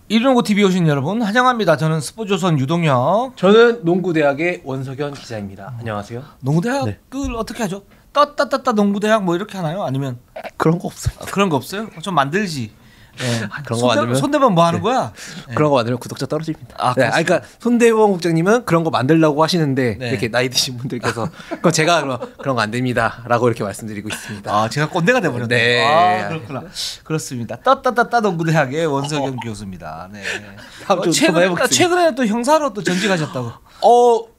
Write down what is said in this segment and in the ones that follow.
119 TV 오신 여러분 환영합니다. 저는 스포츠조선 유동혁. 저는 농구대학의 원석현 기자입니다. 안녕하세요. 농구대학을 어떻게 하죠? 따따따따 농구대학 뭐 이렇게 하나요? 아니면 그런 거 없어요. 그런 거 없어요? 좀 만들지. 네. 그런 거 만들면 손대범 뭐 하는 거야? 네. 그런 거 만들면 구독자 떨어집니다. 그러니까 손대범 국장님은 그런 거 만들려고 하시는데 네. 이렇게 나이 드신 분들께서 그럼 제가 그런 거 안 됩니다라고 이렇게 말씀드리고 있습니다. 제가 꼰대가 돼버렸네. 네. 그렇구나. 그렇습니다. 따따따따 농구대학의 원석현 교수입니다. 네. 최근에 또 형사로 또 전직하셨다고.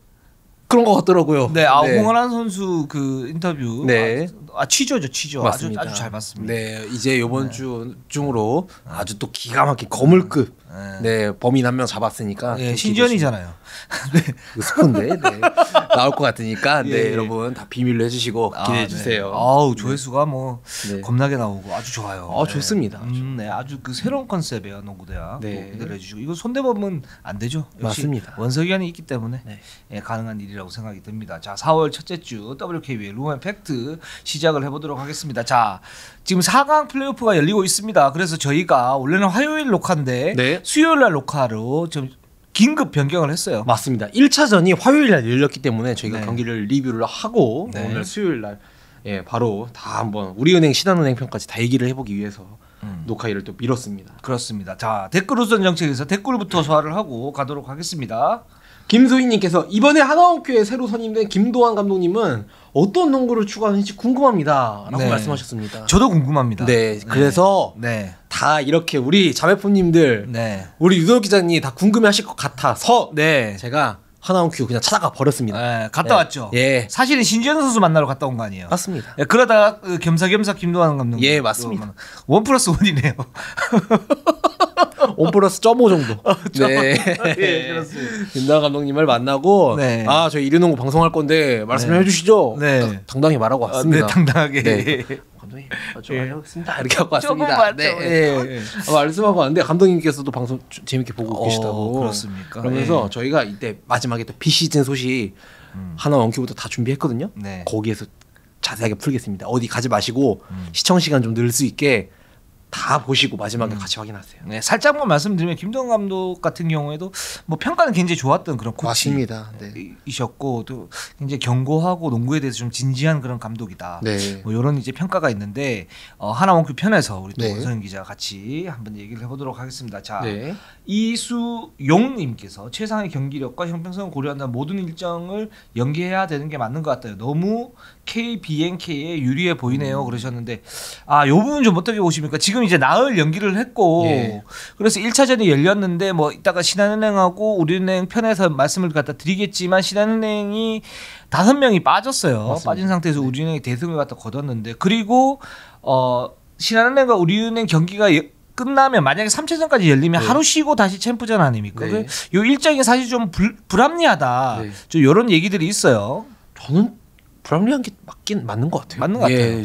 그런 거 같더라고요. 네, 홍원한 선수 그 인터뷰. 네. 취조죠, 취조. 맞습니다. 아주 잘 봤습니다. 네, 이제 이번 주 중으로 아주 또 기가 막힌 거물급 범인 한 명 잡았으니까. 네, 신지현이잖아요. 네, 그 스폰데 나올 것 같으니까 여러분 다 비밀로 해주시고 기대해 주세요. 조회수가 뭐 겁나게 나오고 아주 좋아요. 좋습니다. 네, 아주 그 새로운 컨셉이에요 농구대학. 네. 기대를 해주시고 이거 손대범은 안 되죠. 역시 맞습니다. 원석현이 있기 때문에 가능한 일이라고 생각이 듭니다. 자, 4월 첫째 주 WKBL 룸앤 팩트 시작을 해보도록 하겠습니다. 자, 지금 4강 플레이오프가 열리고 있습니다. 그래서 저희가 원래는 화요일 녹화인데 수요일 날 녹화로 좀 긴급 변경을 했어요. 맞습니다. 1차전이 화요일 날 열렸기 때문에 저희가 경기를 리뷰를 하고 오늘 수요일 날 바로 다 한번 우리은행 신한은행 편까지 다 얘기를 해보기 위해서 녹화일을 또 미뤘습니다. 그렇습니다. 자, 댓글 우선 정책에서 댓글부터 소화를 하고 가도록 하겠습니다. 김소희님께서 이번에 하나원큐에 새로 선임된 김도환 감독님은 어떤 농구를 추구하는지 궁금합니다 라고 말씀하셨습니다. 저도 궁금합니다. 그래서 다 이렇게 우리 자매품님들 우리 유도 기자님 다 궁금해하실 것 같아서 제가 하나원큐 그냥 찾아가 버렸습니다. 갔다 왔죠. 사실은 신지현 선수 만나러 갔다 온 거 아니에요. 맞습니다. 그러다가 겸사겸사 김도환 감독님. 맞습니다. 1+1이네요. 1+5 정도. 그렇습니다. 김도환 감독님을 만나고 저희 이르농구 방송할 건데 말씀해 주시죠. 당당히 말하고 왔습니다. 당당하게. 감독님 좋아하겠습니다. 이렇게 하고 왔습니다. 말씀하고 왔는데 감독님께서도 방송 재밌게 보고 계시다고. 그렇습니까? 그러면서 저희가 이때 마지막에 또 비시즌 소식 하나 원큐부터 다 준비했거든요. 거기에서 자세하게 풀겠습니다. 어디 가지 마시고 시청 시간 좀 늘 수 있게 다 보시고 마지막에 같이 확인하세요. 살짝만 말씀드리면 김도환 감독 같은 경우에도 뭐 평가는 굉장히 좋았던 그런 코치이셨고 또 굉장히 견고하고 농구에 대해서 좀 진지한 그런 감독이다. 뭐 이런 이제 평가가 있는데 하나원큐 편에서 우리 또 원석현 기자 같이 한번 얘기를 해보도록 하겠습니다. 자, 이수용님께서 최상의 경기력과 형평성을 고려한다면 모든 일정을 연기해야 되는 게 맞는 것 같아요. 너무 KBNK에 유리해 보이네요. 그러셨는데 이 부분 좀 어떻게 보십니까? 지금 이제 나흘 연기를 했고 그래서 1차전이 열렸는데 뭐 이따가 신한은행하고 우리은행 편에서 말씀을 갖다 드리겠지만 신한은행이 5명이 빠졌어요. 맞습니다. 빠진 상태에서 우리은행이 대승을 갖다 거뒀는데 그리고 신한은행과 우리은행 경기가 끝나면 만약에 3차전까지 열리면 하루 쉬고 다시 챔프전 아닙니까? 요 일정이 사실 좀 불합리하다. 좀 이런 얘기들이 있어요. 저는 불합리한 게 맞는 것 같아요. 맞는 것 같아요.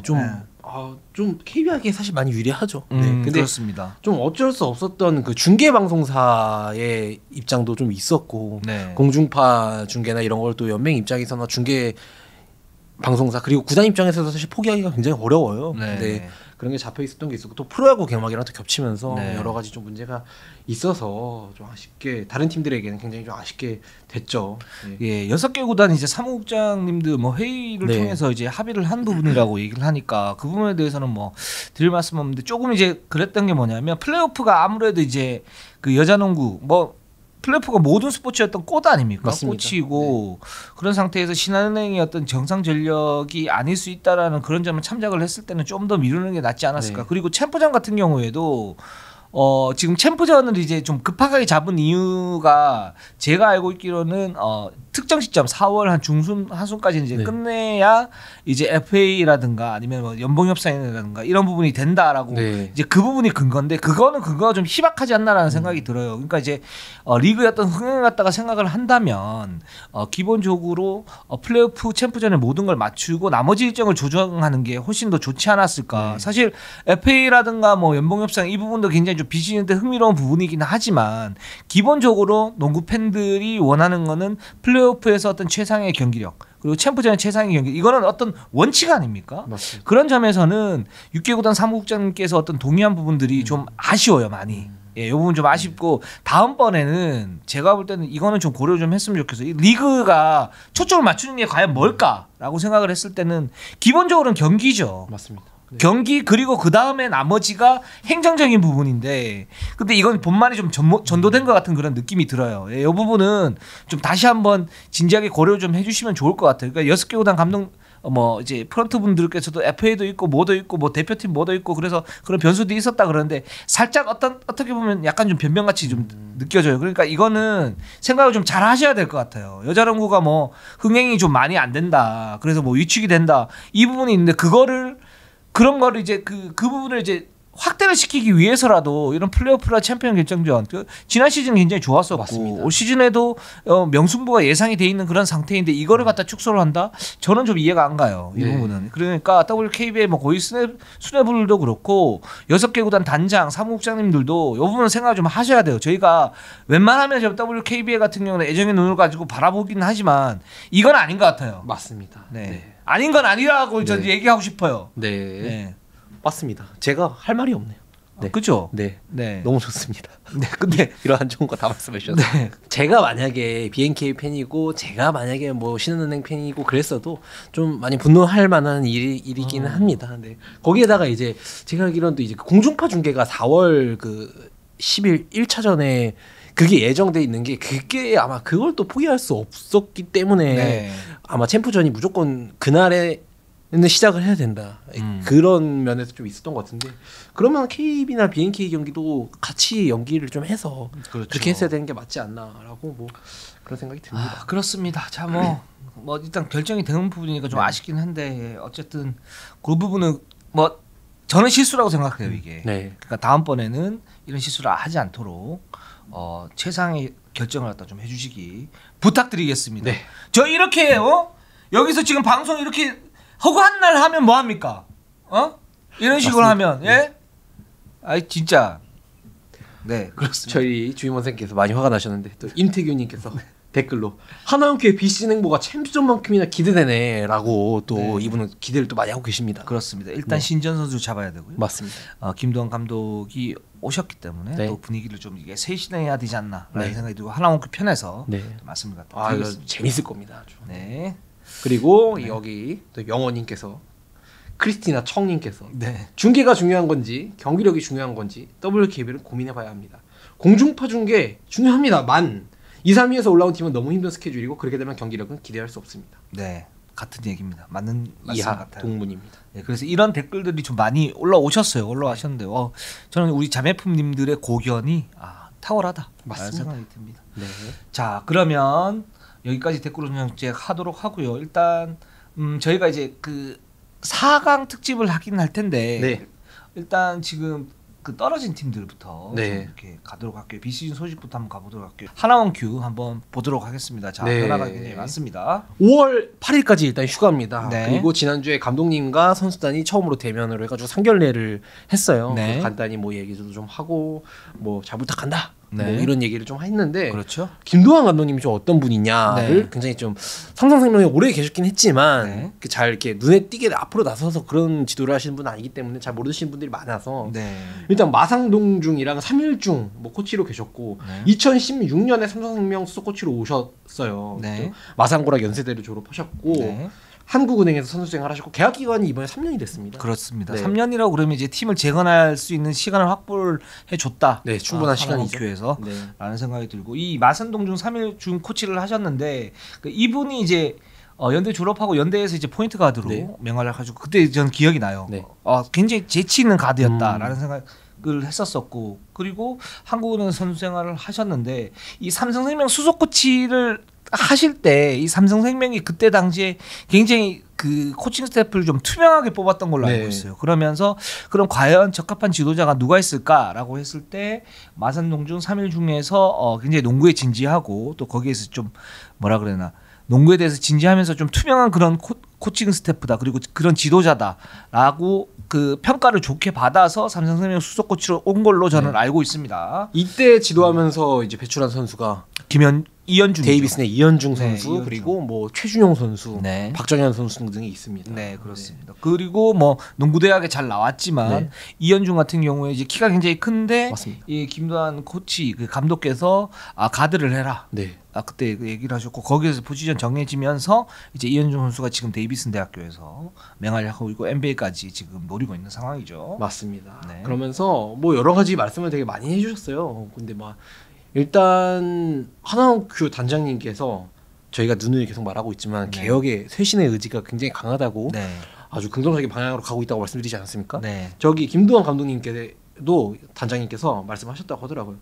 좀 KBR에게 사실 많이 유리하죠. 근데 그렇습니다. 좀 어쩔 수 없었던 그 중계 방송사의 입장도 좀 있었고 공중파 중계나 이런 걸 또 연맹 입장에서나 중계 방송사 그리고 구단 입장에서도 사실 포기하기가 굉장히 어려워요. 그런 게 잡혀 있었던 게 있었고 또 프로야구 개막이랑 또 겹치면서 여러 가지 좀 문제가 있어서 좀 아쉽게 다른 팀들에게는 굉장히 좀 아쉽게 됐죠. 6개 구단 이제 사무국장님들 뭐 회의를 통해서 이제 합의를 한 부분이라고 얘기를 하니까 그 부분에 대해서는 뭐 드릴 말씀 없는데 조금 이제 그랬던 게 뭐냐면 플레이오프가 아무래도 이제 그 여자농구 뭐 플레이오프가 모든 스포츠였던 꽃 아닙니까? 맞습니다. 꽃이고 그런 상태에서 신한은행이 어떤 정상 전력이 아닐 수 있다라는 그런 점을 참작을 했을 때는 좀 더 미루는 게 낫지 않았을까. 그리고 챔프전 같은 경우에도 지금 챔프전을 이제 좀 급하게 잡은 이유가 제가 알고 있기로는 특정 시점 4월 한 중순 하순까지 이제 끝내야 이제 FA라든가 아니면 뭐 연봉 협상이라든가 이런 부분이 된다라고 이제 그 부분이 근거인데 그거는 근거가 좀 희박하지 않나라는 생각이 들어요. 그러니까 이제 리그의 어떤 흥행을 갖다가 생각을 한다면 기본적으로 플레이오프 챔프전에 모든 걸 맞추고 나머지 일정을 조정하는 게 훨씬 더 좋지 않았을까. 사실 FA라든가 뭐 연봉 협상 이 부분도 굉장히 좀 비시즌 흥미로운 부분이긴 하지만 기본적으로 농구 팬들이 원하는 거는 플레이오프에서 어떤 최상의 경기력 그리고 챔프전의 최상의 경기 이거는 어떤 원칙 아닙니까? 맞습니다. 그런 점에서는 6개 구단 사무국장님께서 어떤 동의한 부분들이 좀 아쉬워요 많이. 이 부분 좀 아쉽고 다음번에는 제가 볼 때는 이거는 좀 고려 좀 했으면 좋겠어요. 이 리그가 초점을 맞추는 게 과연 뭘까라고 생각을 했을 때는 기본적으로는 경기죠. 맞습니다. 네. 경기 그리고 그 다음에 나머지가 행정적인 부분인데 근데 이건 본만이 좀 전도된 것 같은 그런 느낌이 들어요. 이 부분은 좀 다시 한번 진지하게 고려 좀 해주시면 좋을 것 같아요. 그러니까 6개 구단 감독 뭐 이제 프런트 분들께서도 FA도 있고 뭐도 있고 뭐 대표팀 뭐도 있고 그래서 그런 변수도 있었다 그러는데 살짝 어떻게 보면 약간 좀 변명같이 좀 느껴져요. 그러니까 이거는 생각을 좀 잘 하셔야 될 것 같아요. 여자농구가 뭐 흥행이 좀 많이 안 된다. 그래서 뭐 위축이 된다. 이 부분이 있는데 그런 거를 이제 그 부분을 이제 확대를 시키기 위해서라도 이런 플레이오프나 챔피언 결정전 지난 시즌 굉장히 좋았었고 맞습니다. 올 시즌에도 명승부가 예상이 돼 있는 그런 상태인데 이거를 갖다 축소를 한다? 저는 좀 이해가 안 가요. 이 부분은. 그러니까 WKB의 뭐 고위 수뇌부들도 그렇고 6개 구단 단장, 사무국장님들도 이 부분은 생각을 좀 하셔야 돼요. 저희가 웬만하면 WKBA 같은 경우는 애정의 눈을 가지고 바라보긴 하지만 이건 아닌 것 같아요. 맞습니다. 네. 네. 아닌 건 아니라고 저는 얘기하고 싶어요. 네. 맞습니다. 제가 할 말이 없네요. 네. 그죠? 네. 네. 너무 좋습니다. 네. 근데 이러한 좋은 거 다 말씀해 주셔서. 네. 제가 만약에 BNK 팬이고 제가 만약에 뭐 신한은행 팬이고 그랬어도 좀 많이 분노할 만한 일이기는 합니다. 네. 거기에다가 이제 제가 알기로는 또 이제 공중파 중계가 4월 그 10일 1차전에 그게 예정돼 있는 게 그게 아마 그걸 또 포기할 수 없었기 때문에 네. 아마 챔프전이 무조건 그날에는 시작을 해야 된다. 그런 면에서 좀 있었던 것 같은데 그러면 KB나 BNK 경기도 같이 연기를 좀 해서 그렇죠. 그렇게 했어야 되는 게 맞지 않나라고 뭐 그런 생각이 듭니다. 아, 그렇습니다. 자, 뭐 일단 결정이 되는 부분이니까 좀 아쉽긴 한데 어쨌든 그 부분은 뭐 저는 실수라고 생각해요 이게. 네. 그러니까 다음번에는 이런 실수를 하지 않도록 최상의 결정을 갖다 좀 해주시기 부탁드리겠습니다. 네. 저 이렇게 여기서 지금 방송 이렇게 허구한 날 하면 뭐 합니까? 이런 식으로 맞습니다. 하면 예? 아이 진짜. 네, 그렇습니다. 저희 주임 원생께서 많이 화가 나셨는데 또 임태규님께서 댓글로 하나원큐의 BC 행보가 챔피언만큼이나 기대되네라고 또 네. 이분은 기대를 또 많이 하고 계십니다. 그렇습니다. 일단 신전 선수 잡아야 되고요. 맞습니다. 김도환 감독이 오셨기 때문에 네. 또 분위기를 좀 이게 쇄신해야 되지 않나라는 네. 생각이 들고 하나원큐 편에서 네. 말씀을 갖다 아, 이거 드리겠습니다. 재밌을 겁니다. 아주. 네. 그리고 여기 또 영원님께서 크리스티나 청님께서 네. 중계가 중요한 건지 경기력이 중요한 건지 WKB를 고민해봐야 합니다. 공중파 중계 중요합니다. 2, 3위에서 올라온 팀은 너무 힘든 스케줄이고 그렇게 되면 경기력은 기대할 수 없습니다. 네. 같은 얘기입니다. 맞는 말씀 이하 같아요. 동문입니다. 네, 그래서 이런 댓글들이 좀 많이 올라오셨는데 저는 우리 자매품님들의 고견이 탁월하다. 맞습니다. 생각이 듭니다. 네. 자, 그러면 여기까지 댓글을 그냥 하도록 하고요. 일단 저희가 이제 그 4강 특집을 하긴 할 텐데 네. 일단 지금 그 떨어진 팀들부터 네. 좀 이렇게 가도록 할게요. 비시즌 소식부터 한번 가보도록 할게요. 하나원 큐 한번 보도록 하겠습니다. 자, 네. 변화가 굉장히 많습니다. 5월 8일까지 일단 휴가입니다. 네. 그리고 지난주에 감독님과 선수단이 처음으로 대면을 해가지고 상견례를 했어요. 네. 간단히 뭐 얘기도 좀 하고 뭐 잘 부탁한다. 네. 뭐 이런 얘기를 좀 했는데 그렇죠. 김도환 감독님이 좀 어떤 분이냐를 네. 굉장히 좀 삼성생명에 오래 계셨긴 했지만 네. 잘 이렇게 눈에 띄게 앞으로 나서서 그런 지도를 하시는 분은 아니기 때문에 잘 모르시는 분들이 많아서 네. 일단 마상동중이랑 3일중 뭐 코치로 계셨고 네. 2016년에 삼성생명 수석 코치로 오셨어요. 네. 또 마상고락 연세대를 졸업하셨고 네. 한국은행에서 선수 생활을 하셨고 계약 기간이 이번에 3년이 됐습니다. 그렇습니다. 네. 3년이라고 그러면 이제 팀을 재건할 수 있는 시간을 확보를 해줬다. 네, 충분한 시간이죠. 교회에서 네. 라는 생각이 들고 이 마산동중 3일 중 코치를 하셨는데 이분이 이제 연대 졸업하고 연대에서 이제 포인트 가드로 네. 명활을 가지고 그때 전 기억이 나요. 네. 굉장히 재치 있는 가드였다라는 생각을 했었었고 그리고 한국은행 선수 생활을 하셨는데 이 삼성생명 수석 코치를 하실 때 이 삼성생명이 그때 당시에 굉장히 그 코칭 스태프를 좀 투명하게 뽑았던 걸로 알고 네. 있어요. 그러면서 그럼 과연 적합한 지도자가 누가 있을까라고 했을 때 마산동중 3일 중에서 굉장히 농구에 진지하고 또 거기에서 좀 뭐라 그래나 농구에 대해서 진지하면서 좀 투명한 그런 코칭 스태프다 그리고 그런 지도자다라고 그 평가를 좋게 받아서 삼성생명 수석 코치로 온 걸로 저는 알고 있습니다. 이때 지도하면서 이제 배출한 선수가 이현중, 데이비슨의 이현중 선수, 이현중. 그리고 뭐 최준용 선수, 네. 박정현 선수 등이 있습니다. 네, 그렇습니다. 그리고 뭐 농구대학에 잘 나왔지만 이현중 같은 경우에 이제 키가 굉장히 큰데 맞습니다. 이 김도환 코치 그 감독께서 가드를 해라. 그때 그 얘기를 하셨고 거기에서 포지션 정해지면서 이제 이현중 선수가 지금 데이비슨 대학교에서 맹활약 하고 있고 NBA까지 지금 노리고 있는 상황이죠. 맞습니다. 그러면서 뭐 여러 가지 말씀을 되게 많이 해주셨어요. 근데 막 일단 하나원큐 단장님께서 저희가 누누이 계속 말하고 있지만 개혁의 쇄신의 의지가 굉장히 강하다고 아주 긍정적인 방향으로 가고 있다고 말씀드리지 않았습니까? 저기 김도환 감독님께도 단장님께서 말씀하셨다고 하더라고요.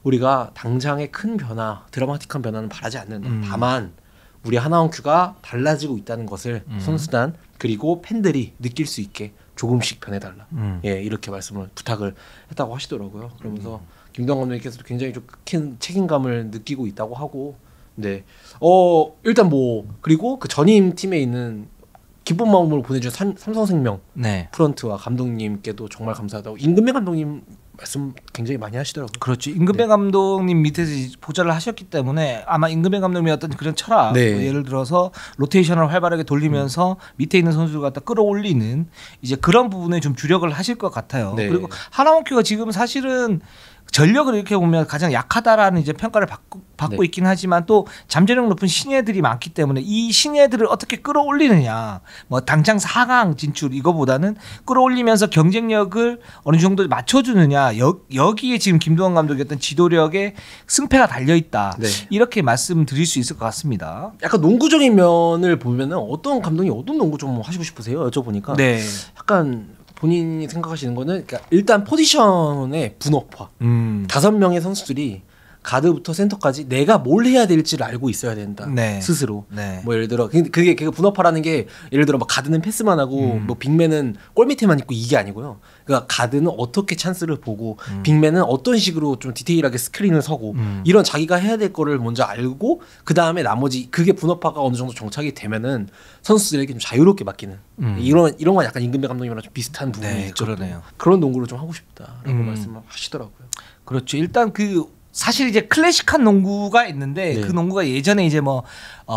우리가 당장의 큰 변화, 드라마틱한 변화는 바라지 않는다. 다만 우리 하나원큐가 달라지고 있다는 것을 선수단 그리고 팬들이 느낄 수 있게 조금씩 변해달라. 예, 이렇게 말씀을 부탁을 했다고 하시더라고요. 그러면서 김도환 감독님께서도 굉장히 좀 큰 책임감을 느끼고 있다고 하고, 일단 뭐 그리고 그 전임 팀에 있는 기쁜 마음으로 보내준 삼성생명 프런트와 감독님께도 정말 감사하다고 임금배 감독님 말씀 굉장히 많이 하시더라고요. 그렇죠. 임금배 감독님 밑에서 보좌를 하셨기 때문에 아마 임금배 감독님의 어떤 그런 철학, 예를 들어서 로테이션을 활발하게 돌리면서 밑에 있는 선수를 갖다 끌어올리는 이제 그런 부분에 좀 주력을 하실 것 같아요. 그리고 하나원큐가 지금 사실은 전력을 이렇게 보면 가장 약하다라는 이제 평가를 받고 있긴 하지만 또 잠재력 높은 신예들이 많기 때문에 이 신예들을 어떻게 끌어올리느냐, 뭐 당장 4강 진출 이거보다는 끌어올리면서 경쟁력을 어느 정도 맞춰주느냐, 여기에 지금 김도환 감독의 어떤 지도력에 승패가 달려 있다. 이렇게 말씀드릴 수 있을 것 같습니다. 약간 농구적인 면을 보면은 어떤 감독이 어떤 농구 좀 하시고 싶으세요? 여쭤보니까 약간 본인이 생각하시는 거는 그러니까 일단 포지션의 분업화. 5명의 선수들이 가드부터 센터까지 내가 뭘 해야 될지를 알고 있어야 된다. 스스로. 뭐 예를 들어 그게 분업화라는 게 예를 들어 막 가드는 패스만 하고 뭐 빅맨은 골 밑에만 있고 이게 아니고요. 그러니까 가드는 어떻게 찬스를 보고 빅맨은 어떤 식으로 좀 디테일하게 스크린을 서고 이런 자기가 해야 될 거를 먼저 알고 그 다음에 나머지 그게 분업화가 어느 정도 정착이 되면은 선수들에게 좀 자유롭게 맡기는 이런 건 약간 임금배 감독님이랑 좀 비슷한 부분이 있죠. 그런 농구를 좀 하고 싶다라고 말씀을 하시더라고요. 그렇죠. 일단 사실 이제 클래식한 농구가 있는데 그 농구가 예전에 이제 뭐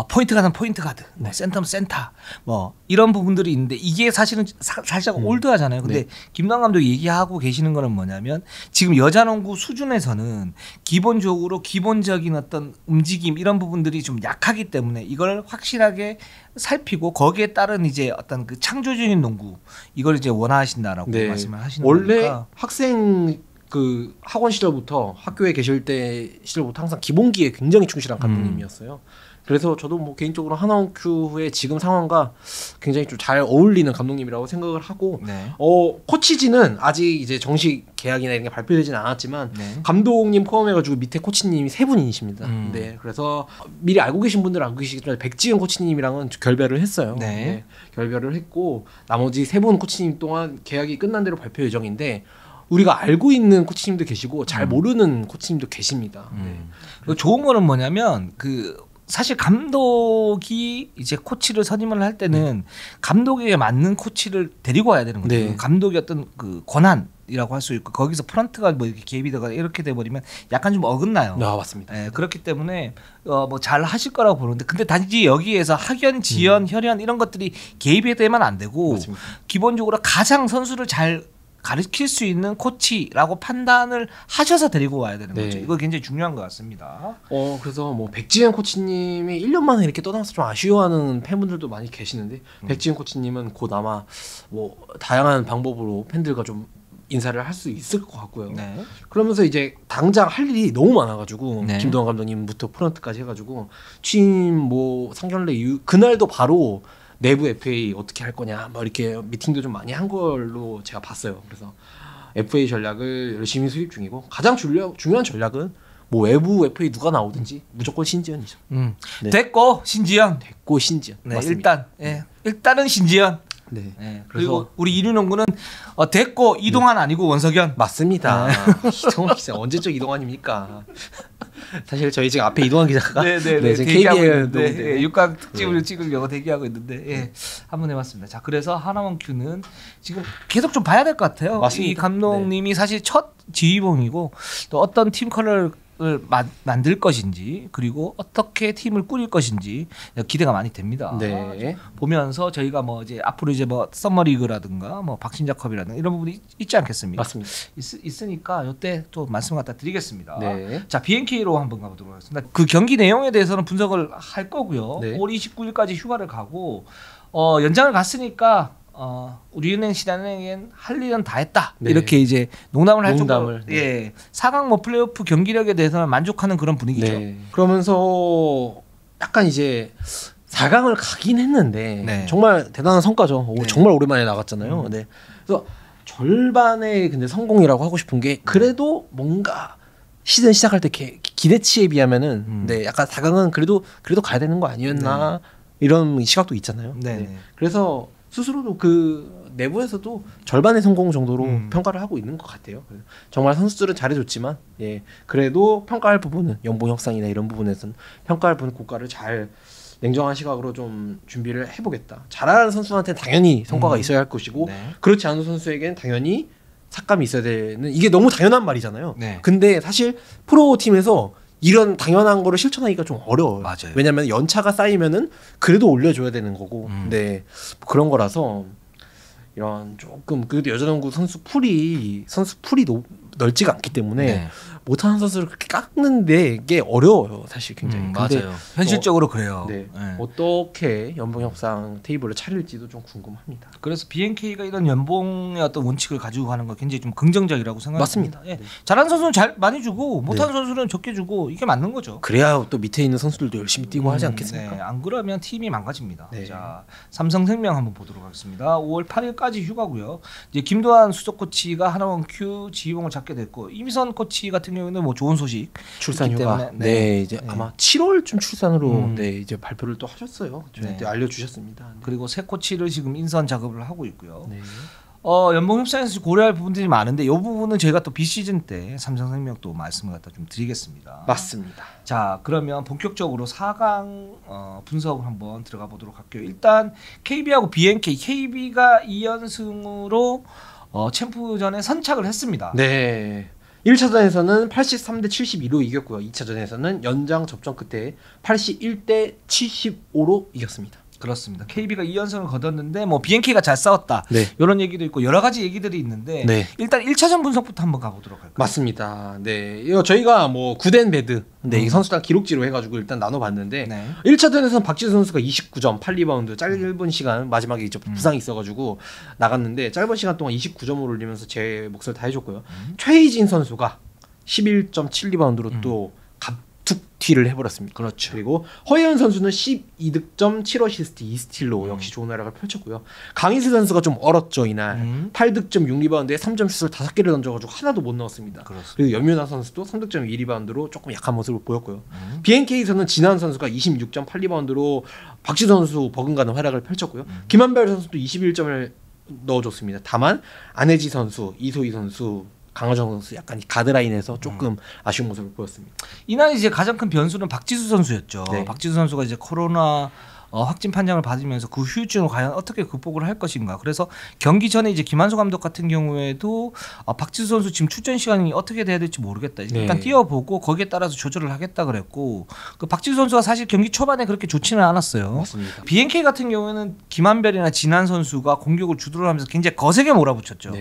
포인트 가든 포인트 가드, 센터면 센터, 뭐 이런 부분들이 있는데 이게 사실은 살짝 올드하잖아요. 근데 김도환 감독이 얘기하고 계시는 거는 뭐냐면 지금 여자 농구 수준에서는 기본적으로 기본적인 어떤 움직임 이런 부분들이 좀 약하기 때문에 이걸 확실하게 살피고 거기에 따른 이제 어떤 그 창조적인 농구 이걸 이제 원하신다라고 말씀을 하시는 거니까. 원래 학생 그 학원 시절부터 학교에 계실 때 시절부터 항상 기본기에 굉장히 충실한 감독님이었어요. 그래서 저도 뭐 개인적으로 하나원큐의 지금 상황과 굉장히 좀 잘 어울리는 감독님이라고 생각을 하고 코치진은 아직 이제 정식 계약이나 이런 게 발표되지는 않았지만 감독님 포함해가지고 밑에 코치님이 3분이십니다. 그래서 미리 알고 계신 분들은 알고 계시겠지만 백지은 코치님이랑은 결별을 했어요. 결별을 했고 나머지 3분 코치님 동안 계약이 끝난 대로 발표 예정인데 우리가 알고 있는 코치님도 계시고 잘 모르는 코치님도 계십니다. 좋은 거는 뭐냐면 사실 감독이 이제 코치를 선임을 할 때는 감독에게 맞는 코치를 데리고 와야 되는 거죠. 감독의 어떤 그 권한이라고 할 수 있고 거기서 프런트가 뭐 이렇게 개입이 되거나 이렇게 돼 버리면 약간 좀 어긋나요. 맞습니다. 그렇기 때문에 뭐 잘 하실 거라고 보는데 근데 단지 여기에서 학연, 지연, 혈연 이런 것들이 개입이 되면 안 되고 기본적으로 가장 선수를 잘 가르칠 수 있는 코치라고 판단을 하셔서 데리고 와야 되는 거죠. 이거 굉장히 중요한 것 같습니다. 그래서 뭐 백지현 코치님이 1년 만에 이렇게 떠나서 좀 아쉬워하는 팬분들도 많이 계시는데 백지현 코치님은 곧 아마 뭐 다양한 방법으로 팬들과 좀 인사를 할 수 있을 것 같고요. 그러면서 이제 당장 할 일이 너무 많아가지고 김도환 감독님부터 프런트까지 해가지고 취임 뭐 상견례 이후 그날도 바로 내부 FA 어떻게 할 거냐 뭐 이렇게 미팅도 좀 많이 한 걸로 제가 봤어요. 그래서 FA 전략을 열심히 수립 중이고 가장 중요한 전략은 뭐 외부 FA 누가 나오든지 무조건 신지현이죠. 됐고 신지현. 맞습니다. 일단은 신지현. 그리고 우리 이륜농구는 됐고 이동환 아니고 원석연. 맞습니다. 이동환 기자 언제적 이동환입니까? 사실 저희 지금 앞에 이동환 기자가 지금 KBL 육각 특집을 찍으려고 대기하고 있는데 한번 해봤습니다. 자, 그래서 하나원큐는 지금 계속 좀 봐야 될 것 같아요. 맞습니다. 이 감독님이 사실 첫 지휘봉이고 또 어떤 팀 컬러를 만들 것인지 그리고 어떻게 팀을 꾸릴 것인지 기대가 많이 됩니다. 네. 보면서 저희가 뭐 이제 앞으로 이제 뭐 서머리그라든가 뭐 박신자컵이라든가 이런 부분이 있지 않겠습니까? 맞습니다. 있으니까 이때 또 말씀 갖다 드리겠습니다. 네. 자, BNK로 한번 가보도록 하겠습니다. 그 경기 내용에 대해서는 분석을 할 거고요. 네. 5월 29일까지 휴가를 가고 연장을 갔으니까 우리은행 신한은행엔 할 일은 다 했다. 네. 이렇게 이제 농담을 할 정도로 네. 예, 4강 뭐 플레이오프 경기력에 대해서는 만족하는 그런 분위기죠. 네. 그러면서 약간 이제 4강을 가긴 했는데 네. 정말 대단한 성과죠. 네. 정말 오랜만에 나갔잖아요. 네. 그래서 절반의 근데 성공이라고 하고 싶은 게 그래도 뭔가 시즌 시작할 때 기대치에 비하면은 네, 약간 4강은 그래도 가야 되는 거 아니었나 이런 시각도 있잖아요. 네. 그래서 스스로도 그 내부에서도 절반의 성공 정도로 평가를 하고 있는 것 같아요. 정말 선수들은 잘해줬지만 예, 그래도 평가할 부분은 연봉 협상이나 이런 부분에서는 평가할 부분 고가를 잘 냉정한 시각으로 좀 준비를 해보겠다. 잘하는 선수한테 당연히 성과가 있어야 할 것이고 그렇지 않은 선수에게는 당연히 삭감이 있어야 되는 이게 너무 당연한 말이잖아요. 근데 사실 프로팀에서 이런 당연한 거를 실천하기가 좀 어려워요. 맞아요. 왜냐하면 연차가 쌓이면은 그래도 올려줘야 되는 거고, 네 그런 거라서 이런 조금 그래도 여자농구 선수 풀이 넓지가 않기 때문에 못하는 선수를 그렇게 깎는 데 이게 어려워요, 사실 굉장히. 맞아요. 현실적으로 그래요. 네. 어떻게 연봉 협상 테이블을 차릴지도 좀 궁금합니다. 그래서 BNK가 이런 연봉의 어떤 원칙을 가지고 가는 거 굉장히 좀 긍정적이라고 생각합니다. 맞습니다. 예. 잘하는 선수는 잘 많이 주고 못하는 선수는 적게 주고 이게 맞는 거죠. 그래야 또 밑에 있는 선수들도 열심히 뛰고 하지 않겠습니까? 네. 안 그러면 팀이 망가집니다. 자, 삼성생명 한번 보도록 하겠습니다. 5월 8일까지 휴가고요. 이제 김도환 수석 코치가 하나원 큐 지휘봉을 잡게 됐고 이미선 코치 같은 경우는 뭐 좋은 소식 출산 휴가. 이제 아마 7월쯤 출산으로 이제 발표를 또 하셨어요. 저한테 알려주셨습니다. 그리고 새 코치를 지금 인선 작업을 하고 있고요. 연봉 협상에서 고려할 부분들이 많은데 이 부분은 저희가 또 비시즌 때 삼성생명 또 말씀을 갖다 좀 드리겠습니다. 맞습니다. 자, 그러면 본격적으로 4강 분석을 한번 들어가 보도록 할게요. 일단 KB하고 BNK, KB가 2연승으로 챔프전에 선착을 했습니다. 네. 1차전에서는 83대 72로 이겼고요. 2차전에서는 연장 접전 끝에 81대 75로 이겼습니다. 그렇습니다. KB가 2연승을 거뒀는데 뭐 BNK가 잘 싸웠다. 이런 얘기도 있고 여러 가지 얘기들이 있는데 일단 1차전 분석부터 한번 가보도록 할까요? 맞습니다. 네, 이거 저희가 뭐 굿앤 배드 이 선수단 기록지로 해가지고 일단 나눠봤는데 1차전에서는 박지수 선수가 29점, 8리바운드, 짧은 시간 마지막에 이제 부상이 있어가지고 나갔는데 짧은 시간 동안 29점을 올리면서 제 몫을 다 해줬고요. 최희진 선수가 11.7리바운드로 또 툭튀를 해버렸습니다. 그렇죠. 그리고 허예은 선수는 12득점 7어시스트 2스틸로 역시 좋은 활약을 펼쳤고요. 강희슬 선수가 좀 얼었죠 이날. 8득점 6리바운드에 3점 슛을 5개를 던져가지고 하나도 못 넣었습니다. 그렇습니다. 그리고 염윤아 선수도 3득점 2리바운드로 조금 약한 모습을 보였고요. BNK에서는 진한 선수가 26점 8리바운드로 박지수 선수 버금가는 활약을 펼쳤고요. 김한별 선수도 21점을 넣어줬습니다. 다만 안혜지 선수, 이소희 선수, 강하정 선수 약간 가드라인에서 조금 아쉬운 모습을 보였습니다. 이날 이제 가장 큰 변수는 박지수 선수였죠. 박지수 선수가 이제 코로나 확진 판정을 받으면서 그 후유증을 과연 어떻게 극복을 할 것인가. 그래서 경기 전에 이제 김한수 감독 같은 경우에도 박지수 선수 지금 출전 시간이 어떻게 돼야 될지 모르겠다. 일단 뛰어보고 거기에 따라서 조절을 하겠다 그랬고 그 박지수 선수가 사실 경기 초반에 그렇게 좋지는 않았어요. 맞습니다. BNK 같은 경우에는 김한별이나 진한 선수가 공격을 주도를 하면서 굉장히 거세게 몰아붙였죠.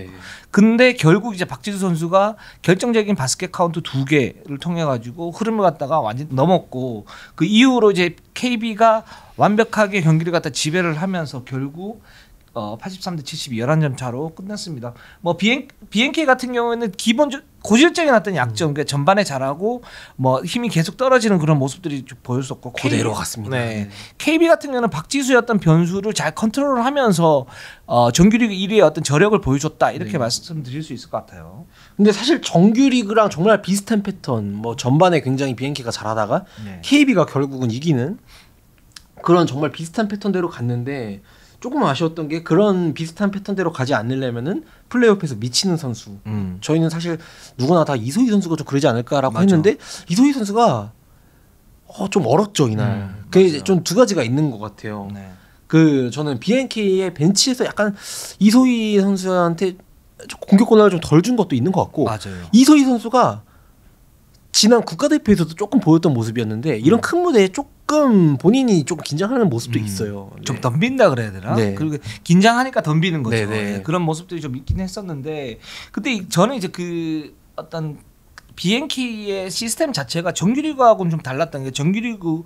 근데 결국 이제 박지수 선수가 결정적인 바스켓 카운트 2개를 통해 가지고 흐름을 갖다가 완전 넘었고 그 이후로 이제 KB가 완벽하게 경기를 갖다 지배를 하면서 결국 83대 72 11점 차로 끝났습니다. 뭐 BNK 같은 경우에는 기본적 고질적인 어떤 약점, 그러니까 전반에 잘하고 뭐 힘이 계속 떨어지는 그런 모습들이 좀 보였었고 그대로 갔습니다. KB 같은 경우는 박지수의 어떤 변수를 잘 컨트롤하면서 정규리그 1위의 어떤 저력을 보여줬다 이렇게 말씀드릴 수 있을 것 같아요. 근데 사실 정규리그랑 정말 비슷한 패턴, 뭐 전반에 굉장히 BNK가 잘하다가 KB가 결국은 이기는 그런 정말 비슷한 패턴대로 갔는데 조금 아쉬웠던 게 그런 비슷한 패턴대로 가지 않으려면은 플레이오프에서 미치는 선수. 저희는 사실 누구나 다 이소희 선수가 좀 그러지 않을까라고 했는데 이소희 선수가 좀 얼었죠 이날. 그게 좀 두 가지가 있는 것 같아요. 그 저는 BNK의 벤치에서 약간 이소희 선수한테 공격 권한을 좀 덜 준 것도 있는 것 같고 이소희 선수가 지난 국가대표에서도 조금 보였던 모습이었는데 이런 큰 무대에 조금 본인이 조금 긴장하는 모습도 있어요. 좀 덤빈다 그래야 되나? 네. 그리고 긴장하니까 덤비는 거죠. 네. 그런 모습들이 좀 있긴 했었는데 근데 저는 이제 그 어떤 BNK의 시스템 자체가 정규리그하고는 좀 달랐던 게 정규리그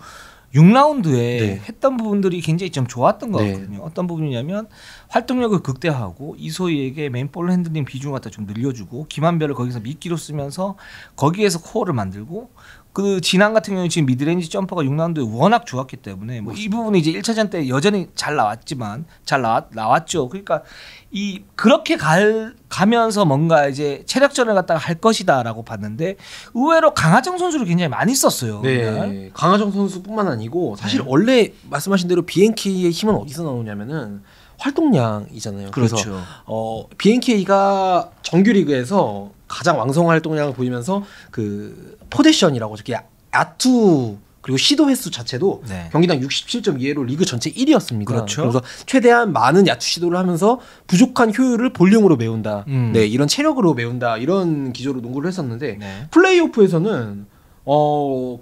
6라운드에 했던 부분들이 굉장히 좀 좋았던 것 같거든요. 어떤 부분이냐면 활동력을 극대화하고 이소희에게 맨볼 핸들링 비중을 갖다 좀 늘려주고 김한별을 거기서 미끼로 쓰면서 거기에서 코어를 만들고 그 진앙 같은 경우는 지금 미드레인지 점퍼가 6라운드에 워낙 좋았기 때문에 뭐 이 부분이 이제 1차전 때 여전히 잘 나왔지만 나왔죠. 그러니까 이 그렇게 가면서 뭔가 이제 체력전을 갖다가 할 것이다라고 봤는데 의외로 강하정 선수를 굉장히 많이 썼어요. 네. 강하정 선수뿐만 아니고 사실 원래 말씀하신 대로 BNK의 힘은 어디서 나오냐면은 활동량이잖아요. 그렇죠. 그래서 BNK가 정규리그에서 가장 왕성한 활동량을 보이면서 그 포데션이라고 저기 야투 그리고 시도 횟수 자체도 경기당 67.2회로 리그 전체 1위였습니다. 그렇죠. 그래서 최대한 많은 야투 시도를 하면서 부족한 효율을 볼륨으로 메운다. 네, 이런 체력으로 메운다. 이런 기조로 농구를 했었는데 플레이오프에서는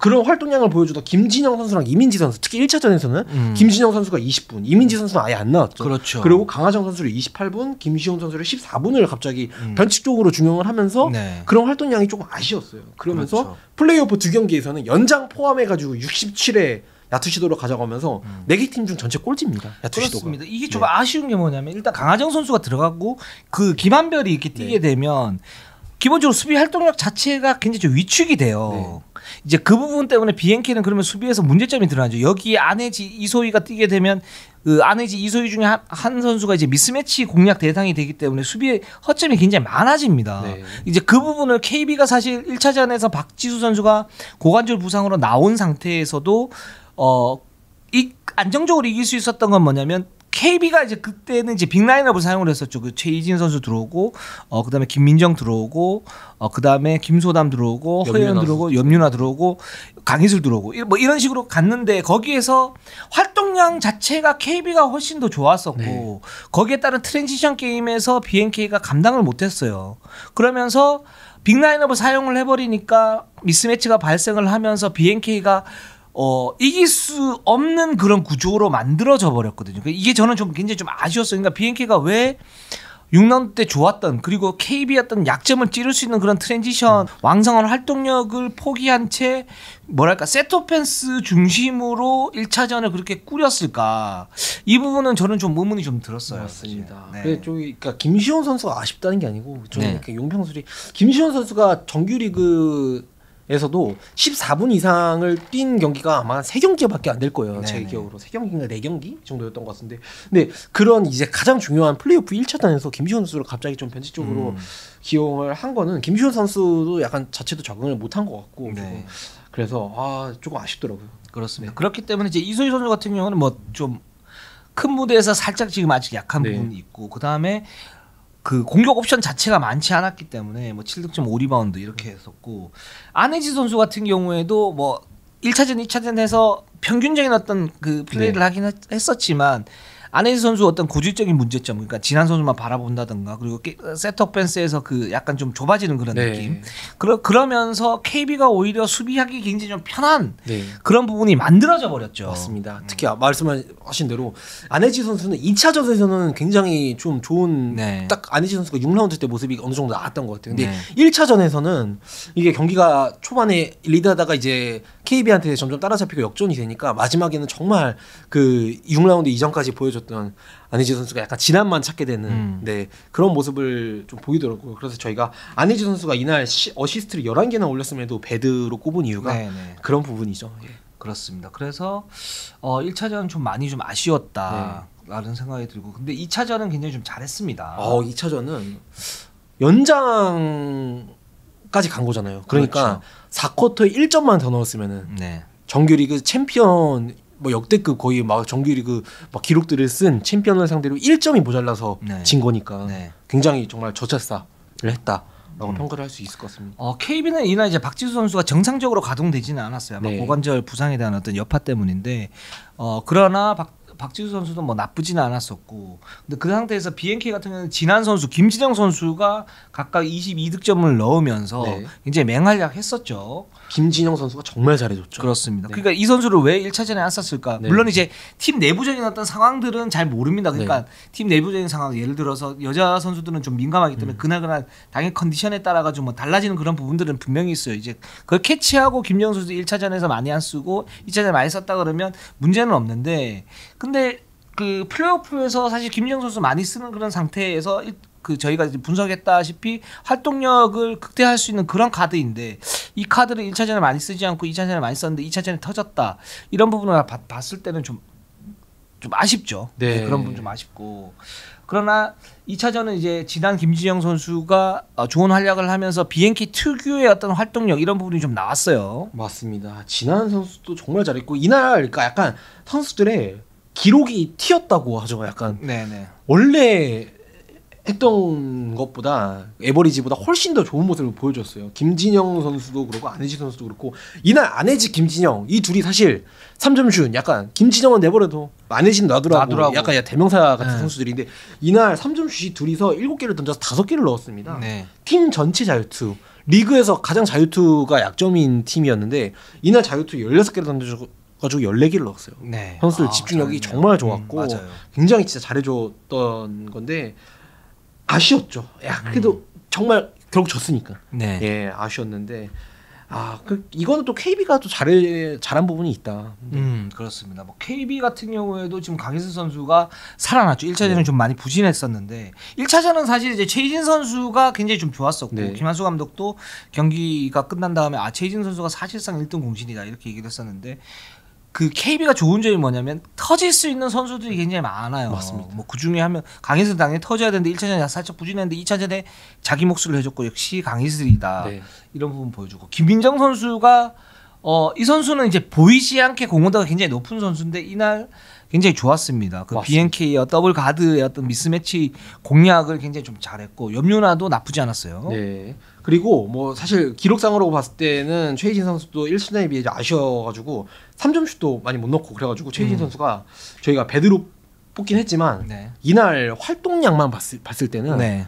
그런 활동량을 보여주던 김진영 선수랑 이민지 선수 특히 1차전에서는 김진영 선수가 20분 이민지 선수는 아예 안 나왔죠. 그렇죠. 그리고 강하정 선수를 28분 김시훈 선수를 14분을 갑자기 변칙적으로 중용을 하면서 그런 활동량이 조금 아쉬웠어요. 그러면서 플레이오프 2경기에서는 연장 포함해가지고 67회 야투 시도를 가져가면서 4개 팀 중 전체 꼴찌입니다. 야투 그렇습니다. 이게 좀 아쉬운 게 뭐냐면 일단 강하정 선수가 들어가고 그 김한별이 이렇게 뛰게 되면 기본적으로 수비 활동력 자체가 굉장히 좀 위축이 돼요. 이제 그 부분 때문에 BNK는 그러면 수비에서 문제점이 드러나죠. 여기에 안혜지 이소희가 뛰게 되면 그 안혜지 이소희 중에 한 선수가 이제 미스매치 공략 대상이 되기 때문에 수비에 허점이 굉장히 많아집니다. 이제 그 부분을 KB가 사실 1차전에서 박지수 선수가 고관절 부상으로 나온 상태에서도 안정적으로 이길 수 있었던 건 뭐냐면 KB가 이제 그때는 이제 빅라인업을 사용을 했었죠. 그 최희진 선수 들어오고, 그다음에 김민정 들어오고, 그다음에 김소담 들어오고, 허예은 들어오고, 염윤아 들어오고, 강희술 들어오고, 뭐 이런 식으로 갔는데 거기에서 활동량 자체가 KB가 훨씬 더 좋았었고, 거기에 따른 트랜지션 게임에서 BNK가 감당을 못했어요. 그러면서 빅라인업을 사용을 해버리니까 미스매치가 발생을 하면서 BNK가 이길 수 없는 그런 구조로 만들어져 버렸거든요. 이게 저는 좀 굉장히 좀 아쉬웠어요. 그러니까 BNK가 왜 6라운드 때 좋았던 그리고 KB였던 약점을 찌를 수 있는 그런 트랜지션 왕성한 활동력을 포기한 채 뭐랄까 세트 오펜스 중심으로 1차전을 그렇게 꾸렸을까 이 부분은 저는 좀 의문이 좀 들었어요. 맞습니다. 그러니까 김시훈 선수가 아쉽다는 게 아니고 저는 이렇게 용평술이 김시훈 선수가 정규리그 에서도 14분 이상을 뛴 경기가 아마 3경기밖에 안 될 거예요. 제 기억으로 3경기인가 4경기 정도였던 것 같은데, 근데 그런 이제 가장 중요한 플레이오프 1차전에서 김시훈 선수를 갑자기 좀 변칙적으로 기용을 한 거는 김시훈 선수도 약간 자체도 적응을 못한 것 같고 그래서 조금 아쉽더라고요. 그렇습니다. 그렇기 때문에 이제 이소희 선수 같은 경우는 뭐 좀 큰 무대에서 살짝 지금 아직 약한 부분이 있고 그 다음에 그 공격 옵션 자체가 많지 않았기 때문에 뭐 7득점 5리바운드 이렇게 했었고 안혜지 선수 같은 경우에도 뭐 1차전 2차전 해서 평균적인 어떤 그 플레이를 하긴 했었지만 안혜지 선수 어떤 고질적인 문제점 그러니까 진한 선수만 바라본다든가 그리고 세트 오펜스에서 그 약간 좀 좁아지는 그런 느낌 그러면서 KB가 오히려 수비하기 굉장히 좀 편한 그런 부분이 만들어져 버렸죠. 맞습니다. 특히 말씀하신 대로 안혜지 선수는 2차전에서는 굉장히 좀 좋은 딱 안혜지 선수가 6라운드 때 모습이 어느 정도 나왔던 것 같아요. 근데 1차전에서는 이게 경기가 초반에 리드하다가 이제 KB한테 점점 따라잡히고 역전이 되니까 마지막에는 정말 그 6라운드 이전까지 보여줬던 안혜지 선수가 약간 진함만 찾게 되는 그런 모습을 좀 보이더라고요. 그래서 저희가 안혜지 선수가 이날 어시스트를 11개나 올렸음에도 배드로 꼽은 이유가 그런 부분이죠. 그렇습니다. 그래서 1차전은 좀 많이 좀 아쉬웠다라는 생각이 들고 근데 2차전은 굉장히 좀 잘했습니다. 2차전은 연장까지 간 거잖아요. 그러니까 4쿼터에 1점만 더 넣었으면은 정규리그 챔피언 뭐 역대급 거의 막 정규리그 막 기록들을 쓴 챔피언을 상대로 1점이 모자라서 진 거니까 굉장히 정말 저차사를 했다라고 평가를 할 수 있을 것 같습니다. KB는 이날 이제 박지수 선수가 정상적으로 가동되지는 않았어요. 아마 고관절 부상에 대한 어떤 여파 때문인데 그러나 박지수 선수도 뭐 나쁘지는 않았었고, 근데 그 상태에서 BNK 같은 경우는 진한 선수, 김진영 선수가 각각 22득점을 넣으면서 네. 이제 맹활약했었죠. 김진영 선수가 정말 잘해줬죠. 그렇습니다. 네. 그러니까 이 선수를 왜 1차전에 안 썼을까? 네. 물론 이제 팀 내부적인 어떤 상황들은 잘 모릅니다. 그러니까 네. 팀 내부적인 상황, 예를 들어서 여자 선수들은 좀 민감하기 때문에 그날 당일 컨디션에 따라 가지고 뭐 달라지는 그런 부분들은 분명히 있어요. 이제 그걸 캐치하고 김진영 선수 1차전에서 많이 안 쓰고 2차전에 많이 썼다 그러면 문제는 없는데, 근데 그 플레이오프에서 사실 김진영 선수 많이 쓰는 그런 상태에서 그 저희가 이제 분석했다시피 활동력을 극대화할 수 있는 그런 카드인데, 이 카드를 1차전에 많이 쓰지 않고 2차전에 많이 썼는데 2차전에 터졌다, 이런 부분을 봤을 때는 좀 아쉽죠. 네. 그런 부분 좀 아쉽고, 그러나 2차전은 이제 지난 김진영 선수가 좋은 활약을 하면서 BNK 특유의 어떤 활동력 이런 부분이 좀 나왔어요. 맞습니다. 진한 선수도 정말 잘했고, 이날 그러니까 약간 선수들의 기록이 튀었다고 하죠. 약간 네네. 원래 했던 것보다 에버리지보다 훨씬 더 좋은 모습을 보여줬어요. 김진영 선수도 그렇고 안혜지 선수도 그렇고, 이날 안혜지, 김진영 이 둘이 사실 3점슛 약간 김진영은 내버려도 안혜지는 놔두라고 약간 대명사 같은 선수들인데, 이날 3점슛이 둘이서 7개를 던져서 5개를 넣었습니다. 네. 팀 전체 자유투, 리그에서 가장 자유투가 약점인 팀이었는데 이날 자유투 16개를 던져가지고 14개를 넣었어요. 네. 선수들 집중력이 정말 좋았고 맞아요. 굉장히 진짜 잘해줬던 건데 아쉬웠죠. 야, 그래도 정말 결국 졌으니까. 네. 예, 아쉬웠는데 이거는 또 KB가 또 잘한 부분이 있다. 그렇습니다. 뭐 KB 같은 경우에도 지금 강희슬 선수가 살아났죠. 1차전은 좀 많이 부진했었는데 1차전은 사실 이제 최희진 선수가 굉장히 좀 좋았었고, 김한수 감독도 경기가 끝난 다음에 최희진 선수가 사실상 1등 공신이다 이렇게 얘기를 했었는데, 그 KB가 좋은 점이 뭐냐면 터질 수 있는 선수들이 굉장히 많아요. 맞습니다. 뭐 그중에 하면 강희슬 당연히 터져야 되는데 1차전에 살짝 부진했는데 2차전에 자기 몫을 해줬고 역시 강희슬이다. 네. 이런 부분 보여주고, 김민정 선수가 이 선수는 이제 보이지 않게 공헌도가 굉장히 높은 선수인데 이날 굉장히 좋았습니다. 그 BNK의 더블 가드의 어떤 미스매치 공략을 굉장히 좀 잘했고, 염유나도 나쁘지 않았어요. 네. 그리고 뭐 사실 기록상으로 봤을 때는 최희진 선수도 1차전에 비해 아쉬워가지고 3점슛도 많이 못 넣고 그래가지고 최희진 선수가 저희가 배드로 뽑긴 했지만 이날 활동량만 봤을 때는